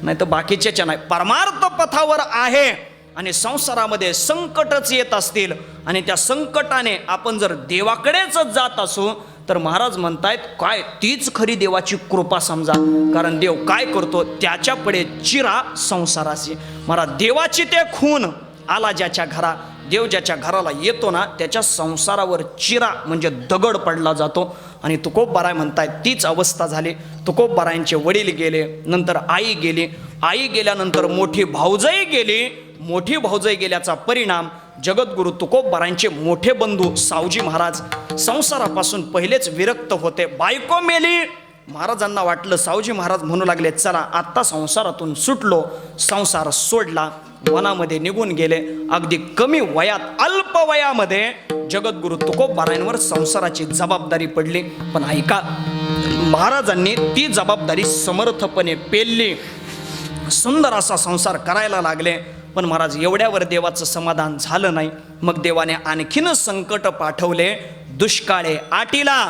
नाही तर बाकीच्याच्या नाही, परमार्थ पथावर आहे आणि संसारामध्ये संकटच येत असतील आणि त्या संकटाने आपण जर देवाकडेच जात असू तर महाराज म्हणतायत काय तीच खरी देवाची कृपा समजा. कारण देव काय करतो त्याच्यापुढे चिरा संसाराची. महाराज देवाची ते खून आला ज्याच्या घरा, देव ज्याच्या घराला येतो ना त्याच्या संसारावर चिरा म्हणजे दगड पडला जातो. आणि तुकोबाराय म्हणतायत तीच अवस्था झाली. तुकोबारायांचे वडील गेले, नंतर आई गेली, आई गेल्यानंतर मोठी भाऊजाई गेली. मोठी भाऊजाई गेल्याचा परिणाम जगद्गुरु तुकोबारायांचे मोठे बंधू सावजी महाराज संसारापासून पहिलेच विरक्त होते. बायको मेली. महाराजांना वाटलं, सावजी महाराज म्हणू लागले चला आत्ता संसारातून सुटलो. संसार सोडला, वनामध्ये निघून गेले. अगदी कमी वयात अल्प वयामध्ये जगद्गुरु तुकोबारायांवर संसाराची जबाबदारी पडली. पण ऐका
महाराजांनी ती जबाबदारी समर्थपणे पेलली, सुंदर असा संसार करायला लागले. पण महाराज एवढ्यावर देवाचं समाधान झालं नाही. मग देवाने आणखीन संकट पाठवले. दुष्काळे आटीला,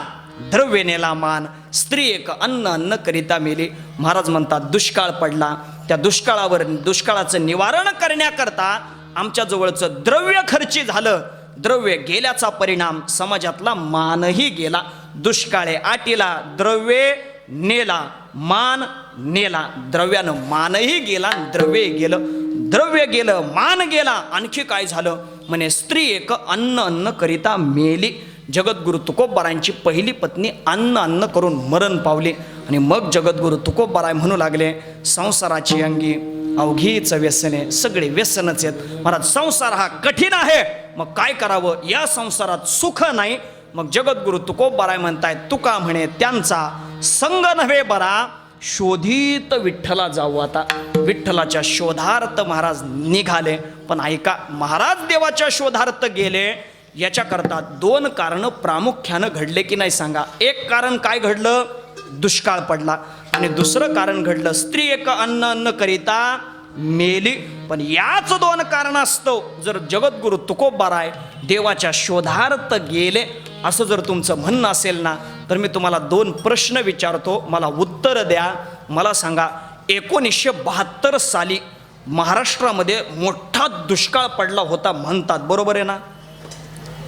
द्रव्य नेला मान, स्त्री एक अन्न करिता मेली. महाराज म्हणतात दुष्काळ पडला. त्या दुष्काळाचं निवारण करण्याकरता आमच्या जवळचं द्रव्य खर्ची झालं. द्रव्य गेल्याचा परिणाम समाजातला मानही गेला. दुष्काळे आटीला, द्रव्य नेला, मान नेला. द्रव्यानं मानही गेला, द्रव्य गेलं. द्रव्य गेलं, मान गेला. आणखी काय झालं म्हणे, स्त्री एक अन्न करिता मेली. जगद्गुरु तुकोबारायांची पहिली पत्नी अन्न करून मरण पावली. आणि मग जगद्गुरु तुकोबाराय म्हणू लागले, संसाराची अंगी अवघीच व्यसने, सगळे व्यसनच आहेत. महाराज संसार हा कठीण आहे, मग काय करावं, या संसारात सुख नाही. मग जगद्गुरु तुकोबाराय म्हणतायत, तुका म्हणे त्यांचा संग नव्हे बरा, शोधित विठ्ठला जाऊ. आता विठ्ठलाच्या शोधार्थ महाराज निघाले. पण ऐका, महाराज देवाच्या शोधार्थ गेले याच्याकरता दोन कारणं प्रामुख्यानं घडले की नाही सांगा. एक कारण काय घडलं, दुष्काळ पडला. आणि दुसरं कारण घडलं, स्त्री एक अन्न करिता मेली. पण याच दोन कारणास्तव जर जगद्गुरु तुकोबाराय देवाच्या शोधार्थ गेले असं जर तुमचं म्हणणं असेल ना, तर मी तुम्हाला दोन प्रश्न विचारतो, मला उत्तर द्या. मला सांगा, 1972 साली महाराष्ट्रामध्ये मोठा दुष्काळ पडला होता म्हणतात, बरोबर आहे ना?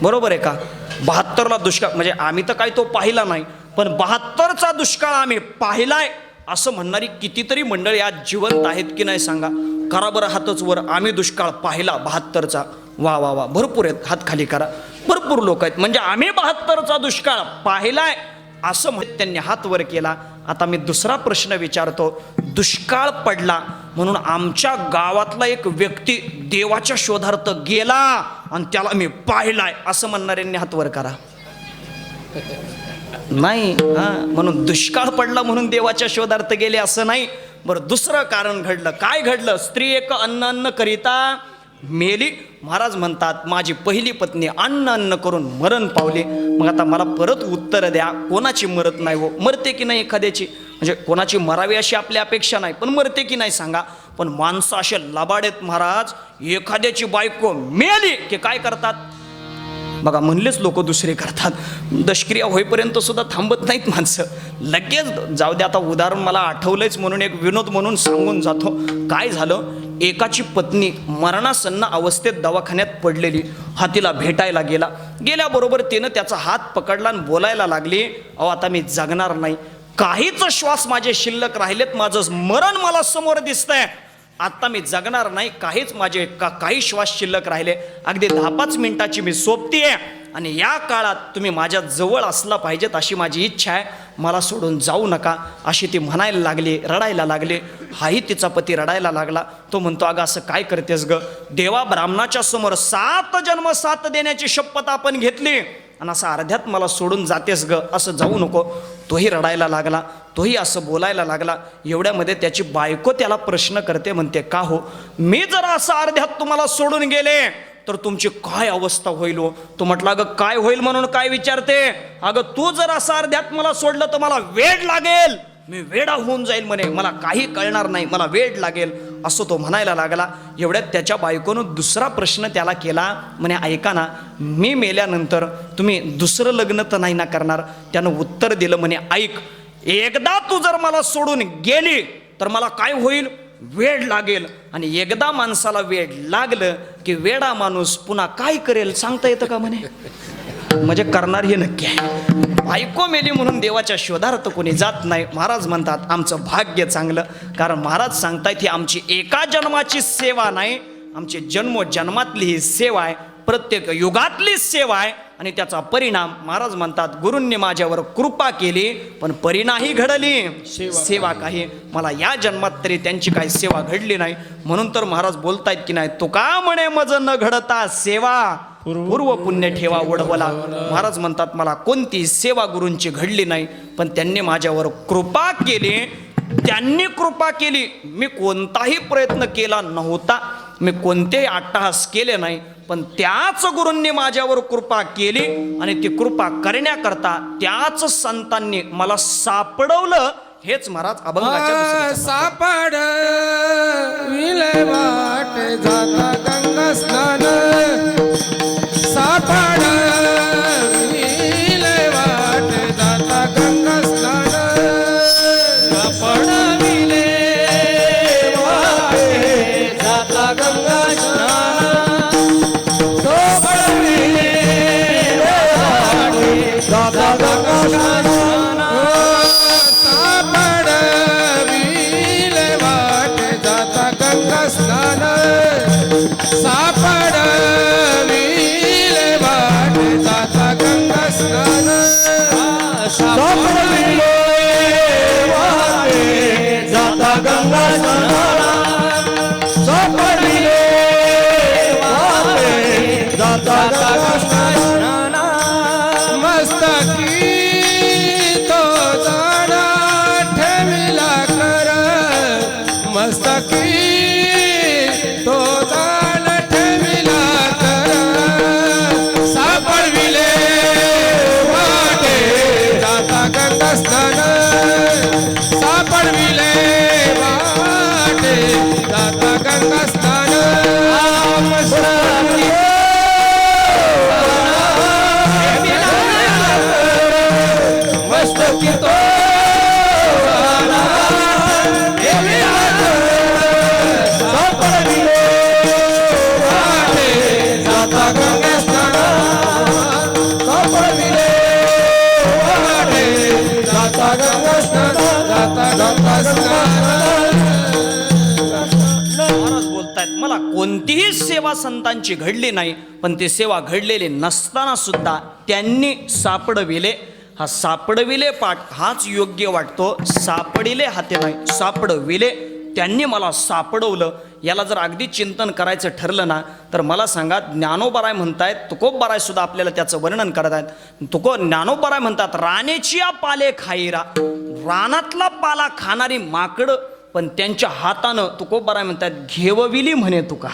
बरोबर आहे का? 72ला दुष्काळ, म्हणजे आम्ही तर काय तो पाहिला नाही, पण 72चा दुष्काळ आम्ही पाहिलाय असं म्हणणारी कितीतरी मंडळी आज जिवंत आहेत की नाही सांगा. करा बरं हातच वर, आम्ही दुष्काळ पाहिला 72चा. वा वा वा, भरपूर आहेत, हात खाली करा. भरपूर लोक आहेत, म्हणजे आम्ही 72चा दुष्काळ पाहिलाय असं म्हणत त्यांनी हात वर केला. आता मी दुसरा प्रश्न विचारतो, दुष्काळ पडला म्हणून आमच्या गावातला एक व्यक्ती देवाच्या शोधार्थ गेला आणि त्याला मी पाहिलाय असं म्हणणाऱ्यांनी हात वर करा. नाही, म्हणून दुष्काळ पडला म्हणून देवाच्या शोधार्थ गेले असं नाही. बरं, दुसरं कारण घडलं. काय घडलं, स्त्री एक अन्न करिता मेली. महाराज म्हणतात, माझी पहिली पत्नी अन्न करून मरण पावली. मग आता मला परत उत्तर द्या, कोणाची मरत नाही हो? मरते की नाही एखाद्याची? म्हणजे कोणाची मरावी अशी आपली अपेक्षा नाही, पण मरते की नाही सांगा. पण माणसं असे लबाडेत महाराज, एखाद्याची बायको मेली की काय करतात बघा, म्हणलेच लोक दुसरे करतात. दशक्रिया होईपर्यंत सुद्धा थांबत नाहीत माणसं, लगेच जाऊ द्या. आता उदाहरण मला आठवलंच म्हणून एक विनोद म्हणून सांगून जातो. काय झालं, एकाची पत्नी मरणासन्न अवस्थेत दवाखान्यात पडलेली. हा तिला भेटायला गेल्याबरोबर तिनं त्याचा हात पकडला आणि बोलायला लागली, अहो आता मी जगणार नाही, काहीच श्वास माझे शिल्लक राहिलेत, माझं मरण मला समोर दिसतंय, आता मी जगणार नाही, काहीच माझे काही श्वास शिल्लक राहिले, अगदी 10-5 मिनिटाची मी सोबतीये आणि या काळात तुम्ही माझ्या जवळ असला पाहिजेत अशी माझी इच्छा आहे, मला सोडून जाऊ नका, अशी ती म्हणायला लागली, रडायला लागली. हाही तिचा पती रडायला लागला. तो म्हणतो, अगं असं काय करतेस ग, देवा ब्राह्मणाच्या समोर 7 जन्म 7 देण्याची शपथ आपण घेतली आणि असं अर्ध्यात मला सोडून जातेस ग, असं जाऊ नको. तोही रडायला लागला, तोही असं बोलायला लागला. एवढ्यामध्ये त्याची बायको त्याला प्रश्न करते, म्हणते, का हो, मी जर असं अर्ध्यात तुम्हाला सोडून गेले तर तुमची काय अवस्था होईल हो? तो म्हटला, अगं काय होईल म्हणून काय विचारते, अगं तू जर असं अर्ध्यात मला सोडलं तर मला वेड लागेल, मी वेडा होऊन जाईल म्हणे, मला काही कळणार नाही, मला वेड लागेल, असं तो म्हणायला लागला. एवढ्यात त्याच्या बायकोनं दुसरा प्रश्न त्याला केला, म्हणे, ऐका ना, मी मेल्यानंतर तुम्ही दुसरं लग्न तर नाही ना करणार? त्यानं उत्तर दिलं, म्हणे, ऐक, एकदा तू जर मला सोडून गेली तर मला काय होईल, वेड लागेल, आणि एकदा माणसाला वेड लागलं की वेडा माणूस पुन्हा काय करेल सांगता येतं का म्हणे? म्हणजे करणार हे नक्की आहे. बायको मेली म्हणून देवाच्या शोधार्थ कोणी जात नाही. महाराज म्हणतात, आमचं भाग्य चांगलं, कारण महाराज सांगतायत ही आमची एका जन्माची सेवा नाही, आमची जन्मोजन्मातली ही सेवा आहे, प्रत्येक युगातली सेवा आहे. आणि त्याचा परिणाम महाराज म्हणतात, गुरूंनी माझ्यावर कृपा केली पण परिणाही घडली सेवा काही, मला या जन्मात तरी त्यांची काही सेवा घडली नाही. म्हणून तर महाराज बोलतायत की नाही, तुका म्हणे मज न घडता सेवा, पूर्व पुण्य ठेवा ओढवला. महाराज म्हणतात, मला कोणती सेवा गुरूंची घडली नाही, पण त्यांनी माझ्यावर कृपा केली, त्यांनी कृपा केली, मी कोणताही प्रयत्न केला नव्हता. मी कोणतेही अट्टहास केले नाही, पण त्याच गुरूंनी माझ्यावर कृपा केली आणि ती कृपा करण्याकरता त्याच संतांनी मला सापडवलं. हेच महाराज अभंगाच्या दुसऱ्या चरणात.
सापड विले वाट जाता गंगा स्नान सापड विले वाट जाता गंगा स्नान
सापड विले वाटे जाता गंगा स्नान
सापड विले वाट जाता गंगा स्नान सापड विले वाट जाता गंगा स्नान सापड विले वाट जाता गंगा स्नान सापड विले वाट जाता गंगा स्नान सापड विले वाट जाता गंगा स्नान मस्तकी तो जाणा ठेविला कर मस्तकी तो जाण ठेविला कर सापडविले वाटे जाता गंगा स्नान सापडविले वाटे जाता गंगा स्नान मस्तकी मस्तकी तो जाणा ठेविला कर सापडविले वाटे जाता गंगा स्नान सापडविले वाटे जाता गंगा स्नान जाता गंगा स्नान
महाराज बोलतायत, मला कोणतीही सेवा संतांची घडली नाही, पण ती सेवा घडलेली नसताना सुद्धा त्यांनी सापडविले. हा सापडविले पाठ हाच योग्य वाटतो. सापडिले हाते नाही, सापडविले. त्यांनी मला सापडवलं. याला जर अगदी चिंतन करायचं ठरलं ना, तर मला सांगा, ज्ञानोबाराय म्हणतायत, तुकोबराय सुद्धा आपल्याला त्याचं वर्णन करत आहेत. ज्ञानोबाराय म्हणतात, रानेची पाले खाईरा, रानातला पाला खाणारी माकडं पण त्यांच्या हातानं तुकोबराय म्हणतात घेवविली म्हणे तुका.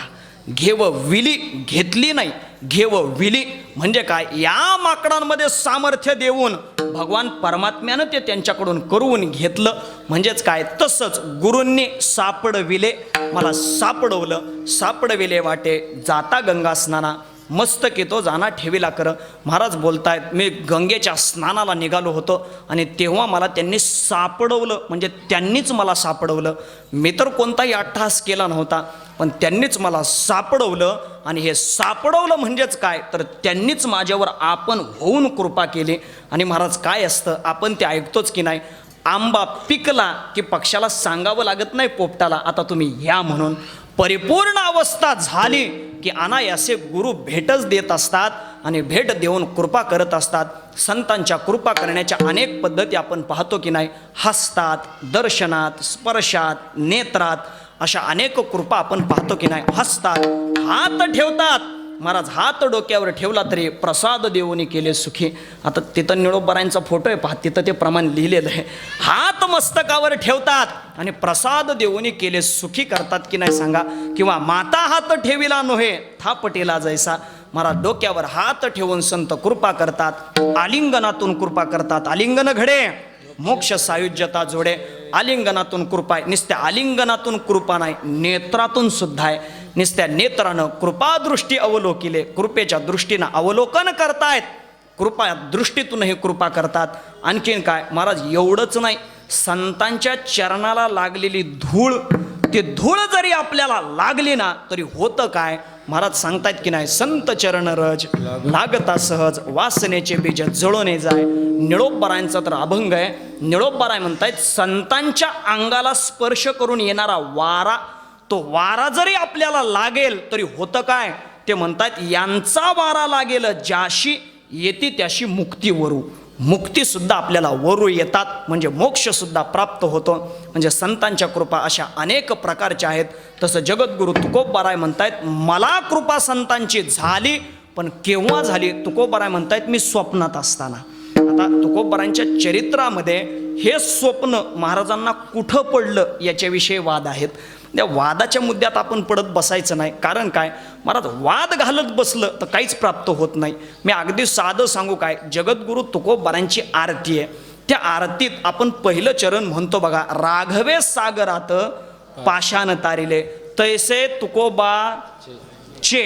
घेवविली, घेतली नाही, घेवविली म्हणजे काय? या माकडांमध्ये सामर्थ्य देऊन भगवान परमात्म्यानं ते त्यांच्याकडून करून घेतलं. म्हणजेच काय? तसंच गुरूंनी सापडविले, मला सापडवलं. सापडविले वाटे जाता गंगा स्नाना मस्तकी तो जाना ठेविला कर. महाराज बोलतायत, मी गंगेच्या स्नानाला निघालो होतो आणि तेव्हा मला त्यांनी सापडवलं. म्हणजे त्यांनीच मला सापडवलं. मी तर कोणताही अट्टहास केला नव्हता, पण त्यांनीच मला सापडवलं. आणि हे सापडवलं म्हणजेच काय? तर त्यांनीच माझ्यावर आपण होऊन कृपा केली. आणि महाराज काय असतं, आपण ते ऐकतोच की नाही, आंबा पिकला की पक्षाला सांगावं लागत नाही पोपटाला आता तुम्ही या म्हणून. परिपूर्ण अवस्था झाली की अनायासे गुरु भेटच देत असतात आणि भेट देऊन कृपा करत असतात. संतांच्या कृपा करण्याच्या अनेक पद्धती आपण पाहतो की नाही. हस्तात, दर्शनात, स्पर्शात, नेत्रात, अशा अनेक कृपा आपण पाहतो की नाही. हसतात, हात ठेवतात. महाराज हात डोक्यावर ठेवला तरी प्रसाद देऊनी केले सुखी. आता तिथं निळोबरायांचा फोटो आहे, पहा तिथं ते प्रमाण लिहिलेलं आहे. हात मस्तकावर ठेवतात आणि प्रसाद देऊनी केले सुखी करतात की नाही सांगा. किंवा माता हात ठेविला नोहे थापटेला जैसा. महाराज डोक्यावर हात ठेवून संत कृपा करतात, आलिंगनातून कृपा करतात. आलिंगन घडे मोक्ष सायुज्यता जोडे. आलिंगनातून कृपा आहे. नुसत्या आलिंगनातून कृपा नाही, नेत्रातून सुद्धा आहे. नुसत्या नेत्रानं कृपादृष्टी अवलोकिले, कृपेच्या दृष्टीनं अवलोकन करतायत, कृपा दृष्टीतूनही कृपा करतात. आणखीन काय महाराज, एवढंच नाही, संतांच्या चरणाला लागलेली धूळ, ती धूळ जरी आपल्याला लागली ना तरी होतं काय? महाराज सांगतायत की नाही, संत चरण रज लागता सहज, वासनेचे बीज जळून जाय. निळोबरायांचा तर अभंग आहे. निळोबराय म्हणतायत, संतांच्या अंगाला स्पर्श करून येणारा वारा, तो वारा जरी आपल्याला लागेल तरी होतं काय? ते म्हणतात, यांचा वारा लागेल ज्याशी येते त्याशी मुक्ती वरू. मुक्ती सुद्धा आपल्याला वरू येतात, म्हणजे मोक्ष सुद्धा प्राप्त होतो. म्हणजे संतांच्या कृपा अशा अनेक प्रकारच्या आहेत. तसं जगद्गुरु तुकोबराय म्हणतायत, मला कृपा संतांची झाली, पण केव्हा झाली? तुकोबराय म्हणतायत, मी स्वप्नात असताना. आता तुकोबरायांच्या चरित्रामध्ये हे स्वप्न महाराजांना कुठं पडलं याच्याविषयी वाद आहेत. त्या वादाच्या मुद्द्यात आपण पडत बसायचं नाही. कारण काय महाराज, वाद घालत बसलं तर काहीच प्राप्त होत नाही. मी अगदी साधं सांगू काय, जगद्गुरु तुकोबारांची आरती आहे. त्या आरतीत आपण पहिलं चरण म्हणतो बघा, राघवे सागरात पाषाण तारिले तैसे तुकोबा चे,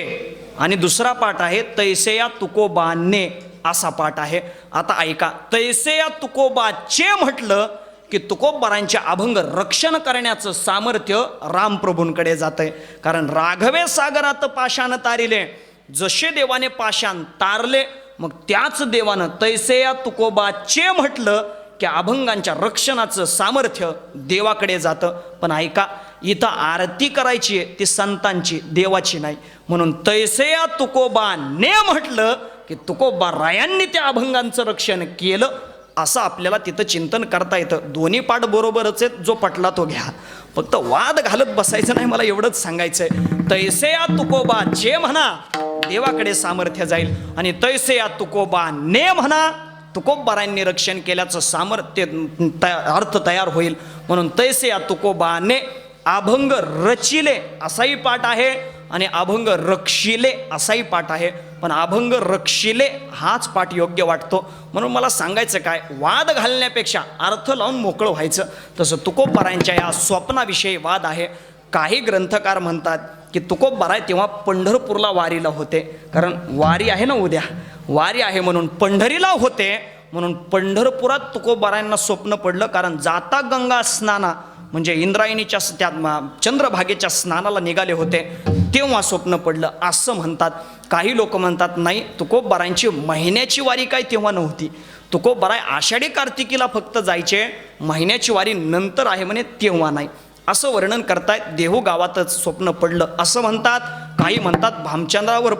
आणि दुसरा पाठ आहे तैसे या तुकोबाने, असा पाठ आहे. आता ऐका, तैसे या तुकोबाचे म्हटलं की तुकोबारांच्या अभंग रक्षण करण्याचं सामर्थ्य रामप्रभूंकडे जातंय. कारण राघवे सागरात पाषाण तारिले, जसे देवाने पाषाण तारले मग त्याच देवानं तैसे या तुकोबाचे म्हटलं की अभंगांच्या रक्षणाचं सामर्थ्य देवाकडे जातं. पण ऐका, इथं आरती करायची आहे ती संतांची, देवाची नाही. म्हणून तैसे या तुकोबाने म्हटलं की तुकोबा रायांनी त्या अभंगांचं रक्षण केलं, असं आपल्याला तिथं चिंतन करता येतं. दोन्ही पाठ बरोबरच आहेत, जो पटला तो घ्या, फक्त वाद घालत बसायचं नाही. मला एवढंच सांगायचंय, तैसे या तुकोबा जे म्हणा देवाकडे सामर्थ्य जाईल, आणि तैसे या तुकोबा ने म्हणा तुकोबारांनी रक्षण केल्याचं सामर्थ्य अर्थ तयार होईल. म्हणून तैसे या तुकोबाने अभंग रचिले असाही पाठ आहे, आणि अभंग रक्षिले असाही पाठ आहे. पण अभंग रक्षिले हाच पाठ योग्य वाटतो. म्हणून मला सांगायचं काय, वाद घालण्यापेक्षा अर्थ लावून मोकळं व्हायचं. तसं तुकोबारांच्या या स्वप्नाविषयी वाद आहे. काही ग्रंथकार म्हणतात की तुकोबाराय तेव्हा पंढरपूरला वारीला होते, कारण वारी आहे ना, उद्या वारी आहे म्हणून पंढरीला होते. म्हणून पंढरपुरात तुकोबारायांना स्वप्न पडलं, कारण जाता गंगा स्नाना म्हणजे इंद्रायणीच्या त्या चंद्रभागेच्या स्नानाला निघाले होते तेव्हा स्वप्न पडलं असं म्हणतात. काही लोक म्हणतात नाही, तुकोबारायांची महिन्याची वारी काय तेव्हा नव्हती. तुकोबाराय आषाढी कार्तिकीला फक्त जायचे, महिन्याची वारी नंतर आहे म्हणे, तेव्हा नाही, असं वर्णन करतायत. देहू गावातच स्वप्न पडलं असं म्हणतात. काही म्हणतात भामचंद्रावर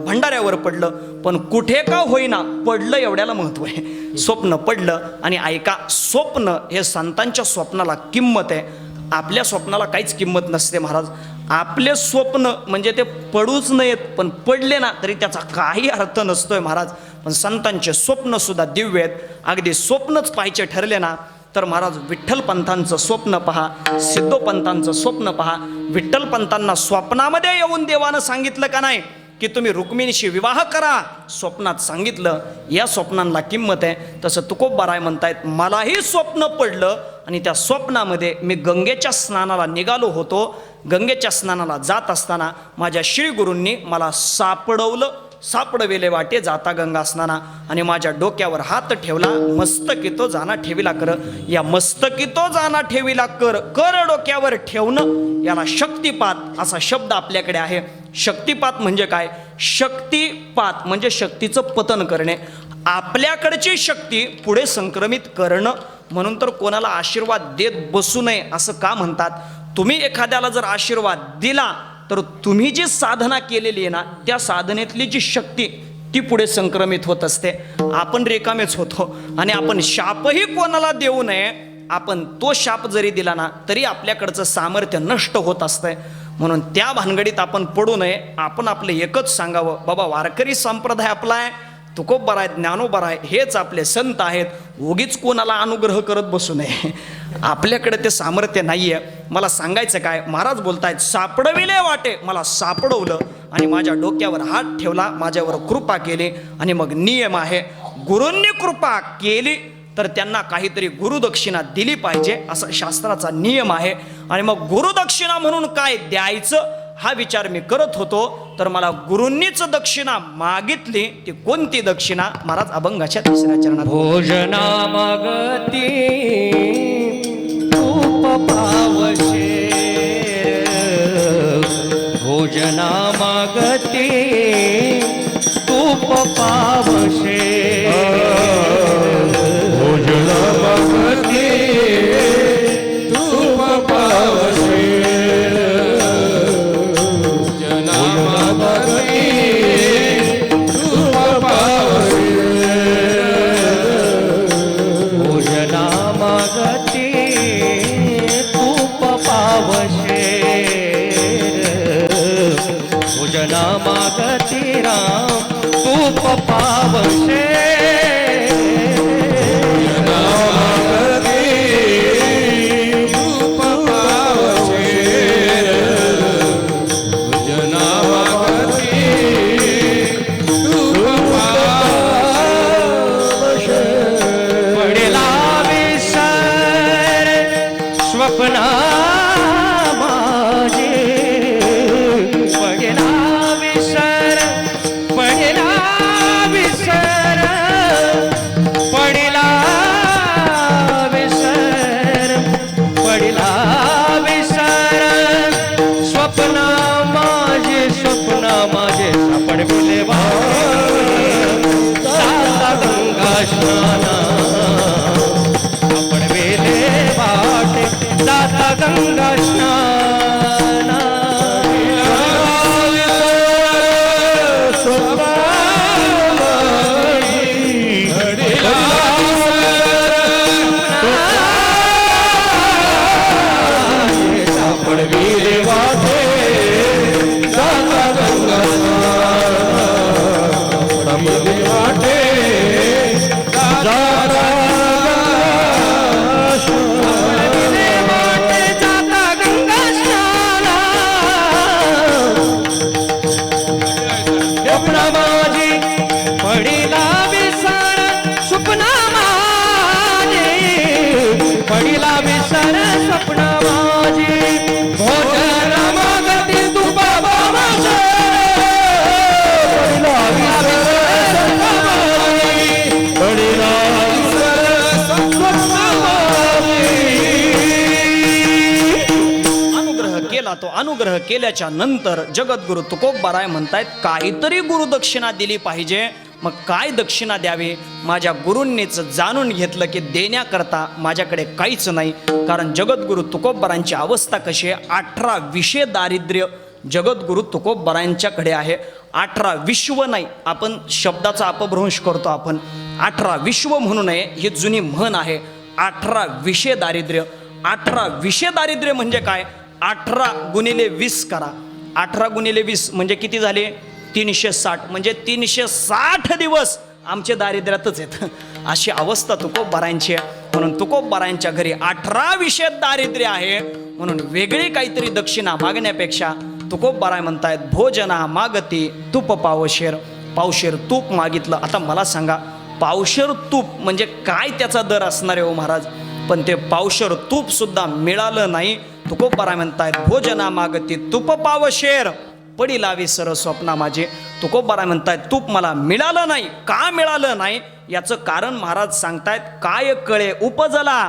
भंडाऱ्यावर पडलं, पण कुठे का होईना पडलं एवढ्याला महत्त्व आहे. स्वप्न पडलं. आणि ऐका, स्वप्न हे संतांच्या स्वप्नाला किंमत आहे, आपल्या स्वप्नाला काहीच किंमत नसते महाराज. आपले स्वप्न म्हणजे ते पडूच नयेत, पण पडले ना तरी त्याचा काही अर्थ नसतोय महाराज. पण संतांचे स्वप्न सुद्धा दिव्य आहेत. अगदी स्वप्नच पाहायचे ठरले ना तर महाराज विठ्ठल पंथांचं स्वप्न पहा, सिद्धोपंतांचं स्वप्न पहा. विठ्ठल पंथांना स्वप्नामध्ये येऊन देवानं सांगितलं का नाही की तुम्ही रुक्मिणीशी विवाह करा, स्वप्नात सांगितलं. या स्वप्नांना किंमत आहे. तसं तुकोबाराय म्हणतायत, मलाही स्वप्न पडलं आणि त्या स्वप्नामध्ये मी गंगेच्या स्नानाला निघालो होतो. गंगेच्या स्नानाला जात असताना माझ्या श्रीगुरूंनी मला सापडवेले वाटे जाता गंगा स्नाना, आणि माझ्या डोक्यावर हात ठेवला. मस्तकी तो जाना ठेविला कर, या मस्तकी तो जाना ठेविला कर, कर डोक्यावर ठेवणं, याला शक्तिपात असा शब्द आपल्याकडे आहे. शक्तिपात म्हणजे काय? शक्तिपात म्हणजे शक्तीचं पतन करणे, आपल्याकडची शक्ती पुढे संक्रमित करणं. म्हणून तर कोणाला आशीर्वाद देत बसू नये असं का म्हणतात? तुम्ही एखाद्याला जर आशीर्वाद दिला तर तुम्ही जी साधना केलेली आहे ना, त्या साधनेतली जी शक्ती ती पुढे संक्रमित होत असते. आपण रिकामेच होतो. आणि आपण शापही कोणाला देऊ नये. आपण तो शाप जरी दिला ना तरी आपल्याकडचं सामर्थ्य नष्ट होत असतंय. म्हणून त्या भानगडीत आपण पडू नये. आपण आपलं एकच सांगावं, बाबा वारकरी संप्रदाय आपला आहे, तुकोबाराय, ज्ञानोबाराय हेच आपले संत आहेत. उगीच कोणाला अनुग्रह करत बसू नये. आपल्याकडे ते सामर्थ्य नाही आहे. मला सांगायचं काय, महाराज बोलतायत, सापडविले वाटे, मला सापडवलं आणि माझ्या डोक्यावर हात ठेवला, माझ्यावर कृपा केली. आणि मग नियम आहे, गुरूंनी कृपा केली तर त्यांना काहीतरी गुरुदक्षिणा दिली पाहिजे, असा शास्त्राचा नियम आहे. आणि मग गुरुदक्षिणा म्हणून काय द्यायचं हा विचार मी करत होतो, तर मला गुरूंनीच दक्षिणा मागितली. ती कोणती दक्षिणा? महाराज अभंगाच्या तिसऱ्या चरणात,
भोजना मागती तूप पावशे, भोजना मागती तूप पावशे,
भोजना मागती तूप पावशे,
भोजना मागती राम तूप पावशे,
भोजना मागती तूप पावशे,
तो अनुग्रह केल्याच्या नंतर जगद्गुरु तुकोबाराय म्हणतायत काहीतरी गुरुदक्षिणा दिली पाहिजे. मग काय दक्षिणा द्यावी? माझ्या गुरूंनीच जाणून घेतलं की देण्याकरता माझ्याकडे काहीच नाही. कारण जगद्गुरु तुकोबारांची अवस्था कशी आहे? 18 विषय दारिद्र्य जगद्गुरु तुकोबारांच्याकडे आहे. 18 विश्व नाही, आपण शब्दाचा अपभ्रंश करतो. आपण 18 विश्व म्हणू नये, ही जुनी म्हण आहे. 18 विषय दारिद्र्य. 18 विषय दारिद्र्य म्हणजे काय? 18 गुणिले 20 करा. 18 गुणिले 20 म्हणजे किती झाले? 360. म्हणजे 360 दिवस आमचे दारिद्र्यातच आहेत. अशी अवस्था तुकोबारांची आहे. म्हणून तुकोबारांच्या घरी 18 विषय दारिद्र्य आहे. म्हणून वेगळी काहीतरी दक्षिणा मागण्यापेक्षा तुकोबाराय म्हणतायत भोजना मागती तूप पावशेर. पावशेर तूप मागितलं. आता मला सांगा, पावशेर तूप म्हणजे काय त्याचा दर असणार आहे हो महाराज? पण ते पावशेर तूप सुद्धा मिळालं नाही. तुकोबाराय म्हणतायत भोजना मागती तूप पावशेर पडी लावी सर स्वप्ना माझे. तुकोबाराय म्हणतायत तूप मला मिळालं नाही. का मिळालं नाही याचं कारण महाराज सांगतायत काय कळे उपजला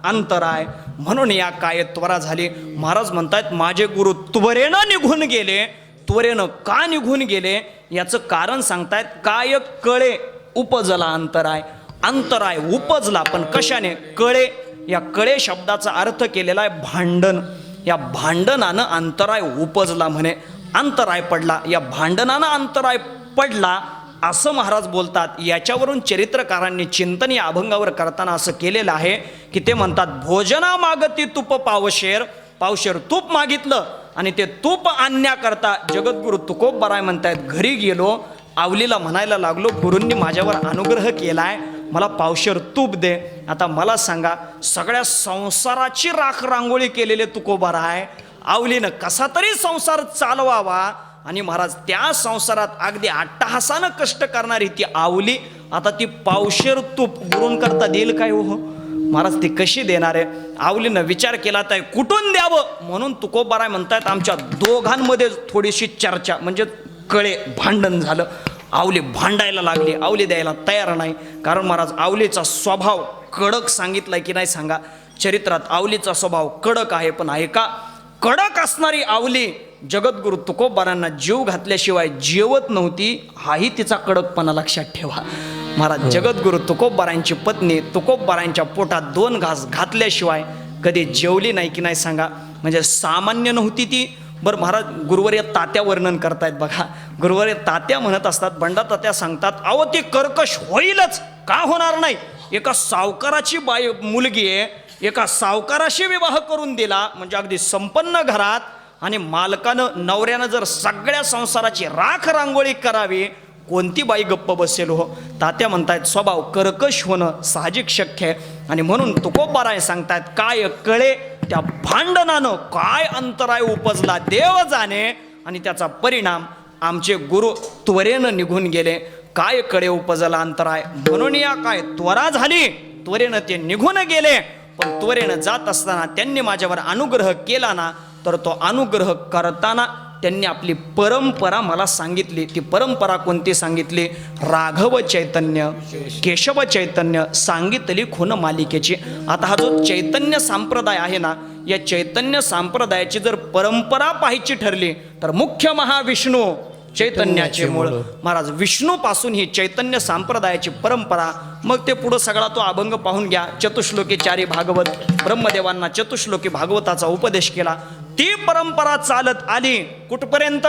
अंतराय. म्हणून या काय त्वरा झाली. महाराज म्हणतायत माझे गुरु त्वरेनं निघून गेले. त्वरेनं का निघून गेले याचं कारण सांगतायत काय कळे उपजला अंतराय. अंतराय उपजला पण कशाने? कळे. या कळे शब्दाचा अर्थ केलेला आहे भांडण. या भांडणानं अंतराय उपजला म्हणे. अंतराय पडला. या भांडणानं अंतराय पडला असं महाराज बोलतात. याच्यावरून चरित्रकारांनी चिंतन या अभंगावर करताना असं केलेलं आहे की ते म्हणतात भोजना मागती तूप पावशेर. पावशेर तूप मागितलं आणि ते तूप आणण्याकरता जगद्गुरु तुकोबाराय म्हणतायत घरी गेलो. आवलीला म्हणायला लागलो गुरूंनी माझ्यावर अनुग्रह केलाय, मला पावशेर तूप दे. आता मला सांगा, सगळ्या संसाराची राख रांगोळी केलेले तुकोबाराय आवलीनं कसा तरी संसार चालवावा आणि महाराज त्या संसारात अगदी अट्टहासानं कष्ट करणारी ती आवली आता ती पावशेर तूप गुरूंकरता देईल काय हो? महाराज ती कशी देणार आहे? आवलीनं विचार केला तर कुठून द्यावं म्हणून तुकोबाराय म्हणतायत आमच्या दोघांमध्ये थोडीशी चर्चा म्हणजे कळे भांडण झालं. आवली भांडायला लागली. आवली द्यायला तयार नाही. कारण महाराज आवलीचा स्वभाव कडक सांगितलाय की नाही सांगा? चरित्रात आवलीचा स्वभाव कडक आहे. पण ऐका, कडक असणारी आवली जगद्गुरु तुकोबारांना जीव घातल्याशिवाय जेवत नव्हती. हाही तिचा कडकपणा लक्षात ठेवा. महाराज जगद्गुरु तुकोबारांची पत्नी तुकोबारांच्या पोटात 2 घास घातल्याशिवाय कधी जेवली नाही की नाही सांगा? म्हणजे सामान्य नव्हती ती. बरं महाराज गुरुवर्य तात्या वर्णन करतायत बघा. गुरुवर्य तात्या म्हणत असतात, बंडा तात्या सांगतात अहो ती कर्कश होईलच. का होणार नाही? एका सावकाराची मुलगी आहे, एका सावकाराशी विवाह करून दिला म्हणजे अगदी संपन्न घरात, आणि मालकानं नवऱ्यानं जर सगळ्या संसाराची राख रांगोळी करावी कोणती बाई गप्प बसेल हो? तात्या म्हणतायत स्वभाव कर्कश होणं साहजिक शक्य आहे. आणि म्हणून तुकोबाराय सांगतायत काय कळे त्या भांडणानं काय अंतराय उपजला देव जाणे. आणि त्याचा परिणाम आमचे गुरु त्वरेनं निघून गेले. काय कळे उपजला अंतराय म्हणून या काय त्वरा झाली. त्वरेनं ते निघून गेले. पण त्वरेनं जात असताना त्यांनी माझ्यावर अनुग्रह केला ना, तर तो अनुग्रह करताना त्यांनी आपली परंपरा मला सांगितली. ती परंपरा कोणती सांगितली? राघव चैतन्य केशव चैतन्य सांगितली खून मालिकेची. आता हा जो चैतन्य संप्रदाय आहे ना, या चैतन्य संप्रदायाची जर परंपरा पाहायची ठरली तर मुख्य महाविष्णू चैतन्याचे मूळ. महाराज विष्णूपासून ही चैतन्य संप्रदायाची परंपरा. मग ते पुढं सगळा तो अभंग पाहून घ्या. चतुश्लोकी चारी भागवत, ब्रह्मदेवांना चतुश्लोकी भागवताचा उपदेश केला. ती परंपरा चालत आली कुठपर्यंत?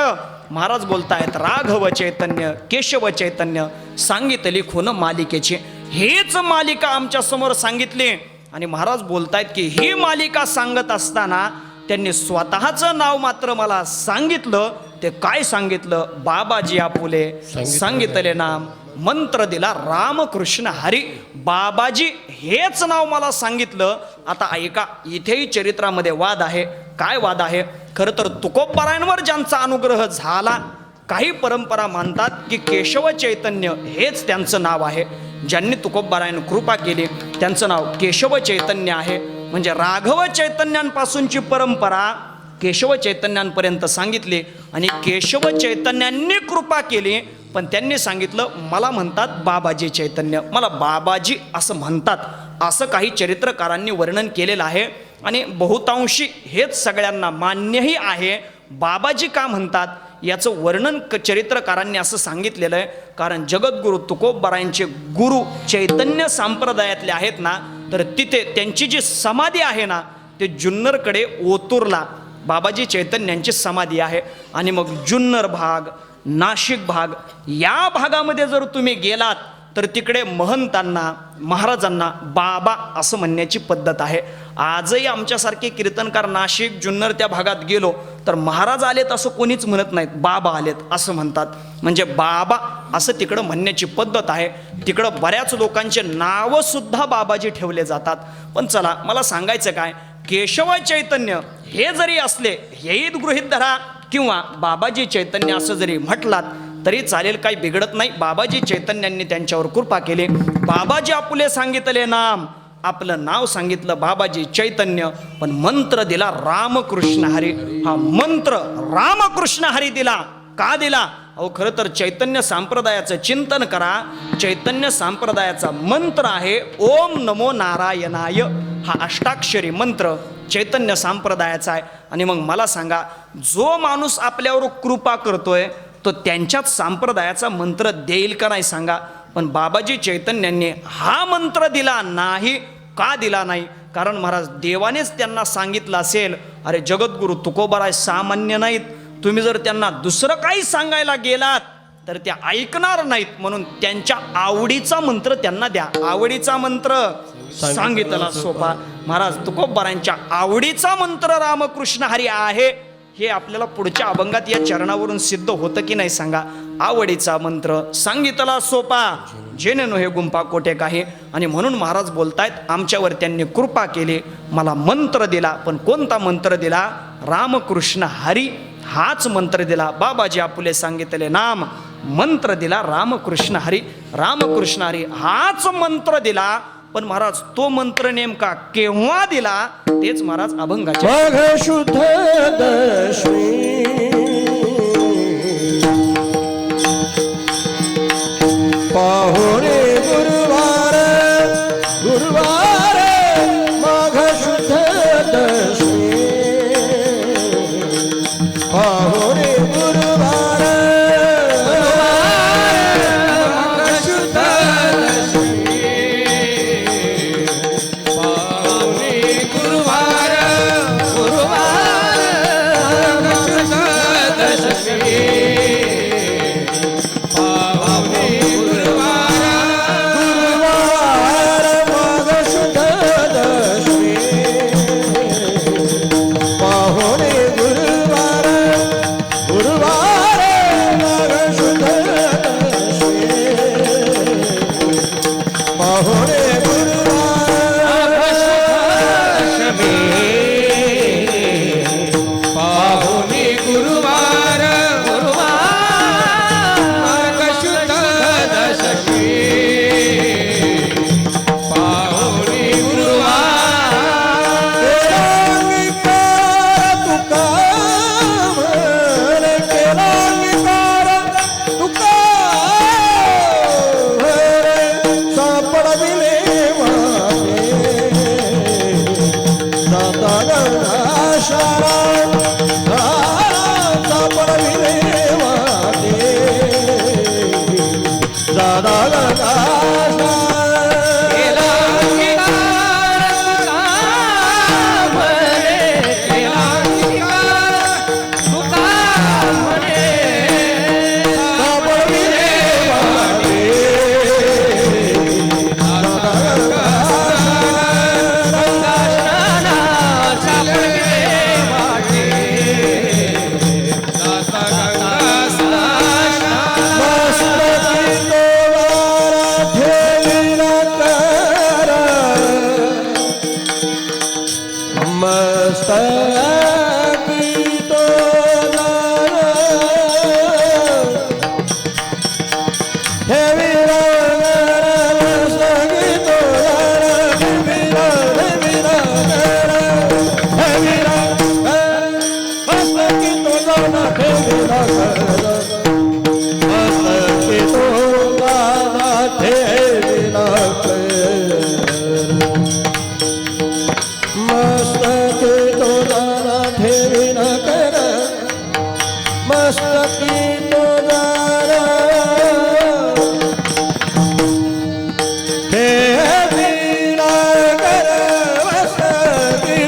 महाराज बोलतायत राघव चैतन्य केशव चैतन्य सांगितली खून मालिकेची. हीच मालिका आमच्या समोर सांगितली. आणि महाराज बोलतायत की ही मालिका सांगत असताना त्यांनी स्वतःचं नाव मात्र मला सांगितलं. ते काय सांगितलं? बाबाजी आपुले सांगितले नाम, मंत्र दिला रामकृष्ण हरी. बाबाजी हेच नाव मला सांगितलं. आता ऐका, इथेही चरित्रामध्ये वाद आहे. काय वाद आहे? खरं तर तुकोबारायांवर ज्यांचा अनुग्रह झाला, काही परंपरा मानतात की केशव चैतन्य हेच त्यांचं नाव आहे. ज्यांनी तुकोबारायण कृपा केली त्यांचं नाव केशव चैतन्य आहे. म्हणजे राघव चैतन्यांपासूनची परंपरा केशव चैतन्यांपर्यंत सांगितली. आणि केशव चैतन्यांनी कृपा केली, पण त्यांनी सांगितलं मला म्हणतात बाबाजी चैतन्य, मला बाबाजी असं म्हणतात. असं काही चरित्रकारांनी वर्णन केलेलं आहे. आणि बहुतांशी हेच सगळ्यांना मान्यही आहे. बाबाजी का म्हणतात याचं वर्णन चरित्रकारांनी असं सांगितलेलं आहे. कारण जगद्गुरु तुकोबारायांचे गुरु चैतन्य संप्रदायातले आहेत ना, तर तिथे त्यांची जी समाधी आहे ना, ते जुन्नरकडे ओतूरला बाबाजी चैतन्यांची समाधी आहे. आणि मग जुन्नर भाग, नाशिक भाग या भागामध्ये जर तुम्ही गेलात तर तिकडे महंतांना महाराजांना बाबा असं म्हणण्याची पद्धत आहे. आजही आमच्यासारखे कीर्तनकार नाशिक जुन्नर त्या भागात गेलो तर महाराज आलेत असं कोणीच म्हणत नाहीत, बाबा आलेत असं म्हणतात. म्हणजे बाबा असं तिकडं म्हणण्याची पद्धत आहे. तिकडं बऱ्याच लोकांचे नावं सुद्धा बाबाजी ठेवले जातात. पण चला, मला सांगायचं काय, केशव चैतन्य हे जरी असले, हेही गृहीत धरा, किंवा बाबाजी चैतन्य असं जरी म्हटलात तरी चालेल, काही बिघडत नाही. बाबाजी चैतन्यांनी त्यांच्यावर कृपा केली. बाबाजी आपुले सांगितले नाम, आपलं नाव सांगितलं बाबाजी चैतन्य, पण मंत्र दिला रामकृष्ण हरी. हा मंत्र रामकृष्ण हरी दिला. का दिला? अहो खरं तर चैतन्य संप्रदायाचं चिंतन करा. चैतन्य संप्रदायाचा मंत्र आहे ओम नमो नारायणाय. हा अष्टाक्षरी मंत्र चैतन्य संप्रदायाचा आहे. आणि मग मला सांगा, जो माणूस आपल्यावर कृपा करतोय तो त्यांच्याच संप्रदायाचा मंत्र देईल का नाही सांगा? पण बाबाजी चैतन्यांनी हा मंत्र दिला नाही. का दिला नाही? कारण महाराज देवानेच त्यांना सांगितलं असेल, अरे जगद्गुरु तुकोबाराय सामान्य नाहीत, तुम्ही जर त्यांना दुसरं काही सांगायला गेलात तर त्या ऐकणार नाहीत, म्हणून त्यांच्या आवडीचा मंत्र त्यांना द्या. आवडीचा मंत्र सांगितला सोपा. महाराज तुकोबारायांच्या आवडीचा मंत्र रामकृष्ण हरी आहे. हे आपल्याला पुढच्या अभंगात या चरणावरून सिद्ध होतं की नाही सांगा? आवडीचा मंत्र सांगितला सोपा, जेनेनो हे गुंफा कोठे काही. आणि म्हणून महाराज बोलतायत आमच्यावर त्यांनी कृपा केली, मला मंत्र दिला. पण कोणता मंत्र दिला? रामकृष्ण हरी हाच मंत्र दिला. बाबाजी आपुले सांगितले नाम, मंत्र दिला रामकृष्ण हरी. रामकृष्ण हरी हाच मंत्र दिला. पण महाराज तो मंत्र नेमका केव्हा दिला तेच महाराज अभंगाचे.
माघ शुद्ध दशमी पाहुणे गुरुवार, गुरुवार माघ शुद्ध दशमी पाहुणे गुरुवार, माघ शुद्ध दशमी पाहुणे गुरुवार, गुरुवार माघ शुद्ध दशमी पाहुणे गुरुवार, गुरुवार माघ शुद्ध दशमी पाहुणे गुरुवार, गुरुवार माघ शुद्ध दशमी पाहुणे गुरुवार, पाहुणे गुरुवार, गुरुवार माघ शुद्ध दशमी पाहुणे गुरुवार. तुका म्हणे केला अंगीकार, तुका सापडविले वाटे दाता गणाशाला, सापडविले वाटे विनाकर मस्तकी तुझारा हे विनाकर मस्तकी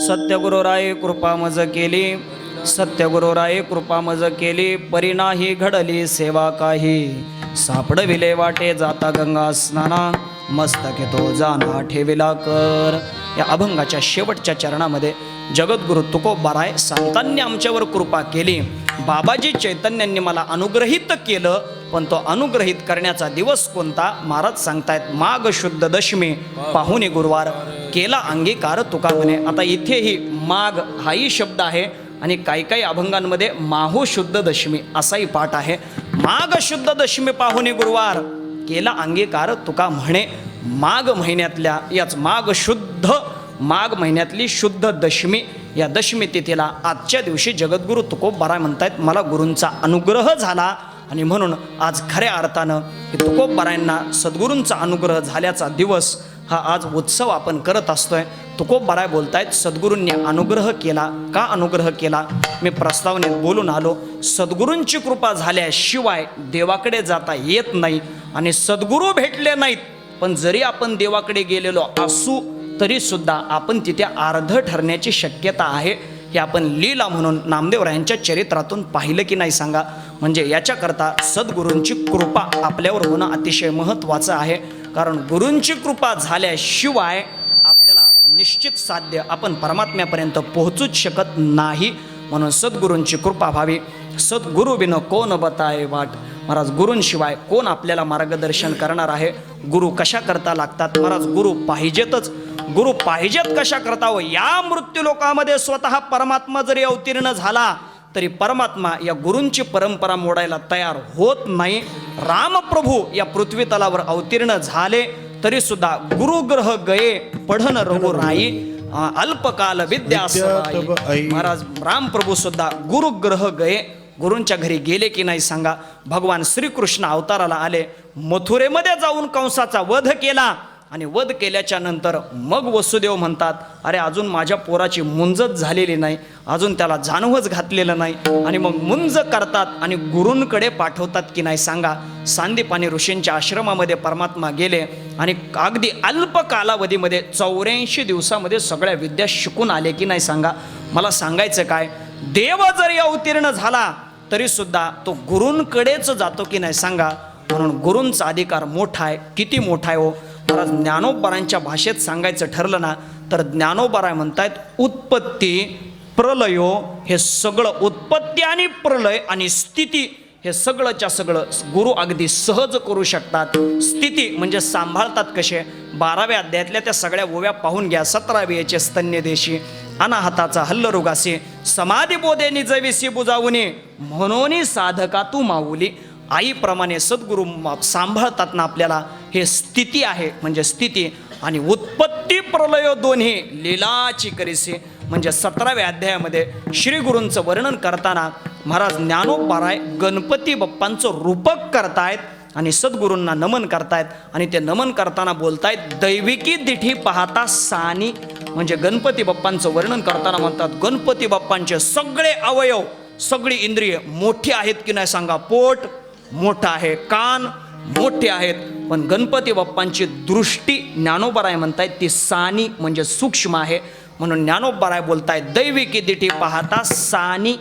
सत्यगुरुराये कृपा मज केली, सत्यगुरुराये कृपा मज केली, परिणाही घडली सेवा काही, सापडविले वाटे जाता गंगा स्नाना, मस्तके तो जाना ठेविला कर. या अभंगाच्या शेवटच्या चरणामध्ये जगद्गुरु तुकोबाराय संतांनी आमच्यावर कृपा केली. बाबाजी चैतन्यांनी मला अनुग्रहित केलं, पण तो अनुग्रहित करण्याचा दिवस कोणता? महाराज सांगतायत माघ शुद्ध दशमी पाहुणे गुरुवार, केला अंगीकार तुका म्हणे. आता इथेही माघ हाही शब्द आहे आणि काही काही अभंगांमध्ये माहू शुद्ध दशमी असाही पाठ आहे. माघ शुद्ध दशमी पाहुणे गुरुवार, केला अंगीकार तुका म्हणे. माघ महिन्यातल्या याच माघ महिन्यातली शुद्ध दशमी, या दशमी तिथीला आजच्या दिवशी जगद्गुरु तुकोबाराय म्हणतायत मला गुरूंचा अनुग्रह झाला आणि म्हणून आज खऱ्या अर्थानं की तुकोबारायांना सद्गुरूंचा अनुग्रह झाल्याचा दिवस हा आज उत्सव आपण करत असतोय. तुकोबाराय बोलतायत सद्गुरूंनी अनुग्रह केला. का अनुग्रह केला? मी प्रस्तावनेत बोलून आलो. सद्गुरूंची कृपा झाल्याशिवाय देवाकडे जाता येत नाही आणि सद्गुरू भेटले नाहीत पण जरी आपण देवाकडे गेलेलो असू तरी सुद्धा आपण तिथे अर्ध ठरण्याची शक्यता आहे. हे आपण लीला म्हणून नामदेवरायांच्या चरित्रातून पाहिलं की नाही सांगा. म्हणजे याच्याकरता सद्गुरूंची कृपा आपल्यावर होणं अतिशय महत्त्वाचं आहे. कारण गुरूंची कृपा झाल्याशिवाय आपल्याला निश्चित साध्य आपण परमात्म्यापर्यंत पोहोचूच शकत नाही. म्हणून सद्गुरूंची कृपा व्हावी. सद्गुरु बिन कोण बताय वाट. महाराज गुरूंशिवाय कोण आपल्याला मार्गदर्शन करणार आहे? गुरु कशा करता लागतात? महाराज गुरु पाहिजेतच. गुरु पाहिजेत कशा करता? व या मृत्यू लोकामध्ये स्वतः परमात्मा जरी अवतीर्ण झाला तरी परमात्मा या गुरूंची परंपरा मोडायला तयार होत नाही. रामप्रभू या पृथ्वी तलावर अवतीर्ण झाले तरी सुद्धा गुरुग्रह गये पढन रघुराई, अल्पकाल विद्या असवाई. महाराज रामप्रभू सुद्धा गुरुग्रह गये, गुरूंच्या घरी गेले की नाही सांगा. भगवान श्रीकृष्ण अवताराला आले, मथुरेमध्ये जाऊन कंसाचा वध केला आणि वध केल्याच्या नंतर मग वसुदेव म्हणतात, अरे अजून माझ्या पोराची मुंजच झालेली नाही, अजून त्याला जानवच घातलेलं नाही. आणि मग मुंज करतात आणि गुरूंकडे पाठवतात की नाही सांगा. सांदीपानी ऋषींच्या आश्रमामध्ये परमात्मा गेले आणि अगदी अल्प कालावधीमध्ये 84 दिवसामध्ये सगळ्या विद्या शिकून आले की नाही सांगा. मला सांगायचं काय, देव जरी अवतीर्ण झाला तरी सुद्धा तो गुरूंकडेच जातो की नाही सांगा. म्हणून गुरूंचा अधिकार मोठा आहे. किती मोठा आहे हो. मला ज्ञानोबारांच्या भाषेत सांगायचं ठरलं ना तर ज्ञानोबाराय म्हणतायत, उत्पत्ती प्रलयो हे सगळं, उत्पत्ती आणि प्रलय आणि स्थिती हे सगळंच्या सगळं गुरु अगदी सहज करू शकतात. स्थिती म्हणजे सांभाळतात कसे. 12व्या अध्यायातल्या त्या सगळ्या ओव्या पाहून घ्या. 17व्याचे स्तन्यदेशी अनाहताचा हल्लरुगासी समाधी बोधे निजविसी बुजावुनी म्हणून साधका तू माऊली. आईप्रमाणे सद्गुरू सांभाळतात ना आपल्याला. हे स्थिती आहे म्हणजे स्थिती. आणि उत्पत्ती प्रलय दोन्ही लीलाची करीसी म्हणजे 17व्या अध्यायामध्ये श्री गुरूंचं वर्णन करताना महाराज ज्ञानोबाराय गणपती बाप्पांचं रूपक करतायत आणि सद्गुरूंना नमन करतायत. आणि ते नमन करताना बोलतायत, दैविकी दिठी पाहता सानी म्हणजे गणपती बाप्पांचं वर्णन करताना म्हणतात, गणपती बाप्पांचे सगळे अवयव, सगळी इंद्रिय मोठी आहेत की नाही सांगा. पोट मोठं आहे, कान मोठे आहेत, पण गणपती बाप्पांची दृष्टी ज्ञानोबाराय म्हणतायत ती सानी म्हणजे सूक्ष्म आहे. म्हणून ज्ञानोबाराय बोलतायत, दैविकी दिठी पाहता सानी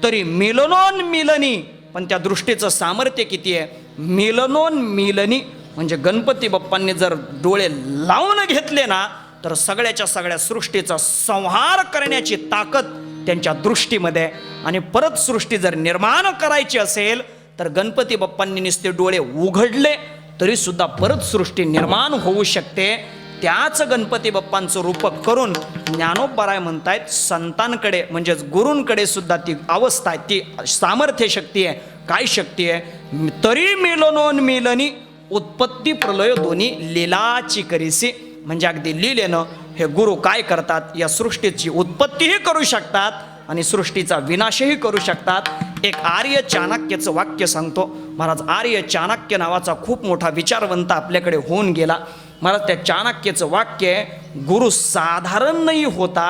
तरी मिलनोन मिलनी. पण त्या दृष्टीचं सामर्थ्य किती आहे. मिलनोन मिलनी म्हणजे गणपती बाप्पांनी जर डोळे लावून घेतले ना तर सगळ्याच्या सगळ्या सृष्टीचा संहार करण्याची ताकद त्यांच्या दृष्टीमध्ये. आणि परत सृष्टी जर निर्माण करायची असेल तर गणपती बाप्पांनी नुसते डोळे उघडले तरी सुद्धा परत सृष्टी निर्माण होऊ शकते. त्याच गणपती बाप्पांचं रूपक करून ज्ञानोबाराय म्हणतायत, संतांकडे म्हणजेच गुरूंकडे सुद्धा ती अवस्था आहे, ती सामर्थ्य शक्ती आहे. काय शक्ती आहे. तरी मिलनोन मिलनी उत्पत्ती प्रलय दोन्ही लीलाची करीसी म्हणजे अगदी लीलेनं हे गुरु काय करतात, या सृष्टीची उत्पत्तीही करू शकतात आणि सृष्टीचा विनाशही करू शकतात. एक आर्य चाणक्याचं वाक्य सांगतो. महाराज आर्य चाणक्य नावाचा खूप मोठा विचारवंत आपल्याकडे होऊन गेला. महाराज त्या चाणक्याचं वाक्य आहे, गुरु साधारण नहीं होता,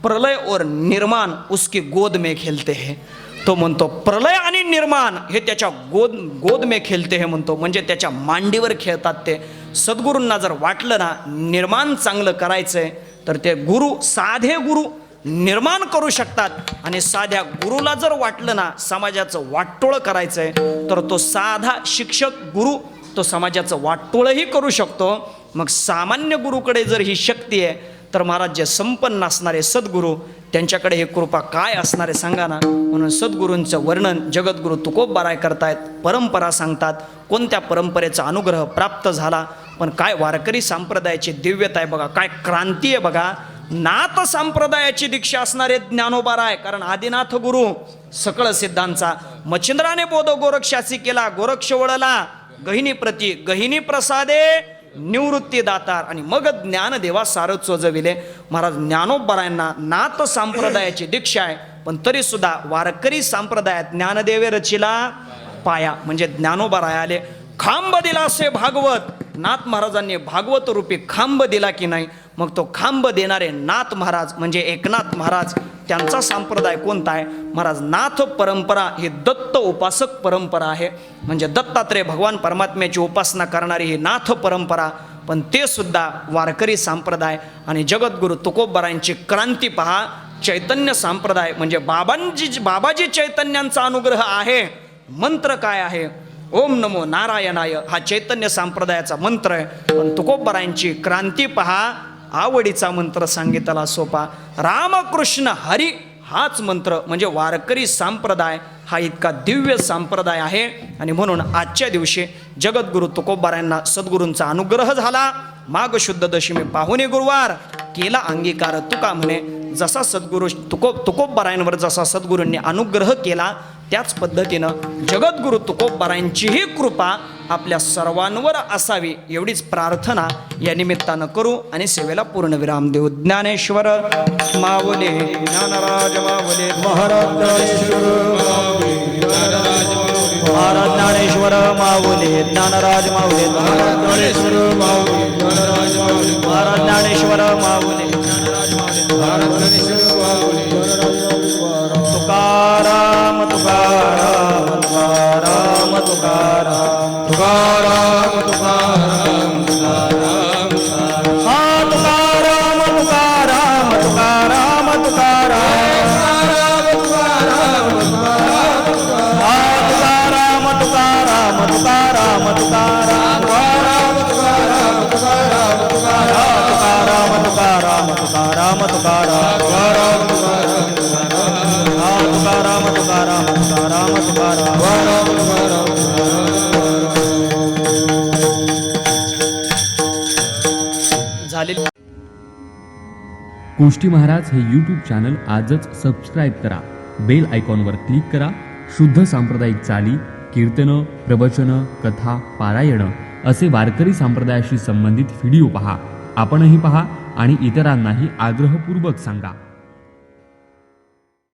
प्रलय और निर्माण उसकी गोद में खेलते हैं. तो म्हणतो प्रलय आणि निर्माण हे त्याच्या गोद में खेलते हे म्हणतो, म्हणजे त्याच्या मांडीवर खेळतात ते. सद्गुरूंना जर वाटलं ना निर्माण चांगलं करायचंय तर ते गुरु, साधे गुरु निर्माण करू शकतात. आणि साध्या गुरुला जर वाटलं ना समाजाचं वाटोळं करायचंय तर तो साधा शिक्षक गुरु तो समाजाचं वाटोळंही करू शकतो. मग सामान्य गुरुकडे जर ही शक्ती आहे तर महाराज जे संपन्न असणारे सद्गुरू त्यांच्याकडे हे कृपा काय असणारे सांगा ना. म्हणून सद्गुरूंचं वर्णन जगद्गुरू तुकोबाराय करतायत. परंपरा सांगतात कोणत्या परंपरेचा अनुग्रह प्राप्त झाला. पण काय वारकरी संप्रदायाची दिव्यता आहे बघा, काय क्रांती आहे बघा. नाथ संप्रदायाची दीक्षा असणारे ज्ञानोबाराय, कारण आदिनाथ गुरु सकळ सिद्धांचा. मच्छिंद्राने बोध गोरक्षासी केला, गोरक्ष वळला गहिनी प्रती, गहिनी प्रसादे निवृत्ती दातार. आणि मग ज्ञानदेवा सारं चोजविले. महाराज ज्ञानोबारायांना नाथ संप्रदायाची दीक्षा आहे, पण तरी सुद्धा वारकरी संप्रदायात ज्ञानदेवे रचिला पाया म्हणजे ज्ञानोबाराय आले. खांब दिला असे भागवत, नाथ महाराजांनी भागवत रूपी खांब दिला की नाही. मग तो खांब देणारे नाथ महाराज म्हणजे एकनाथ महाराज, त्यांचा संप्रदाय कोणता आहे. महाराज नाथ परंपरा ही दत्त उपासक परंपरा आहे. म्हणजे दत्तात्रेय भगवान परमात्म्याची उपासना करणारी ही नाथ परंपरा. पण ते सुद्धा वारकरी संप्रदाय. आणि जगद्गुरू तुकोबारायांची क्रांती पहा. चैतन्य संप्रदाय म्हणजे बाबाजी चैतन्यांचा अनुग्रह आहे. मंत्र काय आहे, ओम नमो नारायणाय हा चैतन्य संप्रदायाचा मंत्र आहे. पण तुकोबारायांची क्रांती पहा, आवडीचा मंत्र सांगितला सोपा, रामकृष्ण हरी हाच मंत्र. म्हणजे वारकरी संप्रदाय हा इतका दिव्य संप्रदाय आहे. आणि म्हणून आजच्या दिवशी जगद्गुरू तुकोबारायांना सद्गुरूंचा अनुग्रह झाला. माघ शुद्ध दशमी पाहुणे गुरुवार केला अंगीकार तुका म्हणे. जसा सद्गुरू तुकोबारायांवर जसा सद्गुरूंनी अनुग्रह केला त्याच पद्धतीनं जगद्गुरू तुकोबारायांचीही कृपा आपल्या सर्वांवर असावी एवढीच प्रार्थना या निमित्तानं करू आणि सेवेला पूर्णविराम देऊ. ज्ञानेश्वर माऊली ज्ञानराज माऊली महाराज ज्ञानेश्वर माऊली ज्ञानराज माऊली महाराज ज्ञानेश्वर माऊली तुकाराम तुकाराम तुकाराम तुकाराम
तुकाराम तुकाराम तुकाराम
हा तुकाराम तुकाराम तुकाराम तुकाराम हा तुकाराम तुकाराम तुकाराम तुकाराम तुकाराम तुकाराम तुकाराम तुकाराम झालेली.
कोष्टी महाराज हे यूट्यूब चॅनल आजच सबस्क्राईब करा. बेल आयकॉनवर क्लिक करा. शुद्ध सांप्रदायिक चाली, कीर्तनं, प्रवचनं, कथा, पारायणं असे वारकरी संप्रदायाशी संबंधित व्हिडिओ पहा. आपणही पहा आणि इतरांनाही आग्रहपूर्वक सांगा.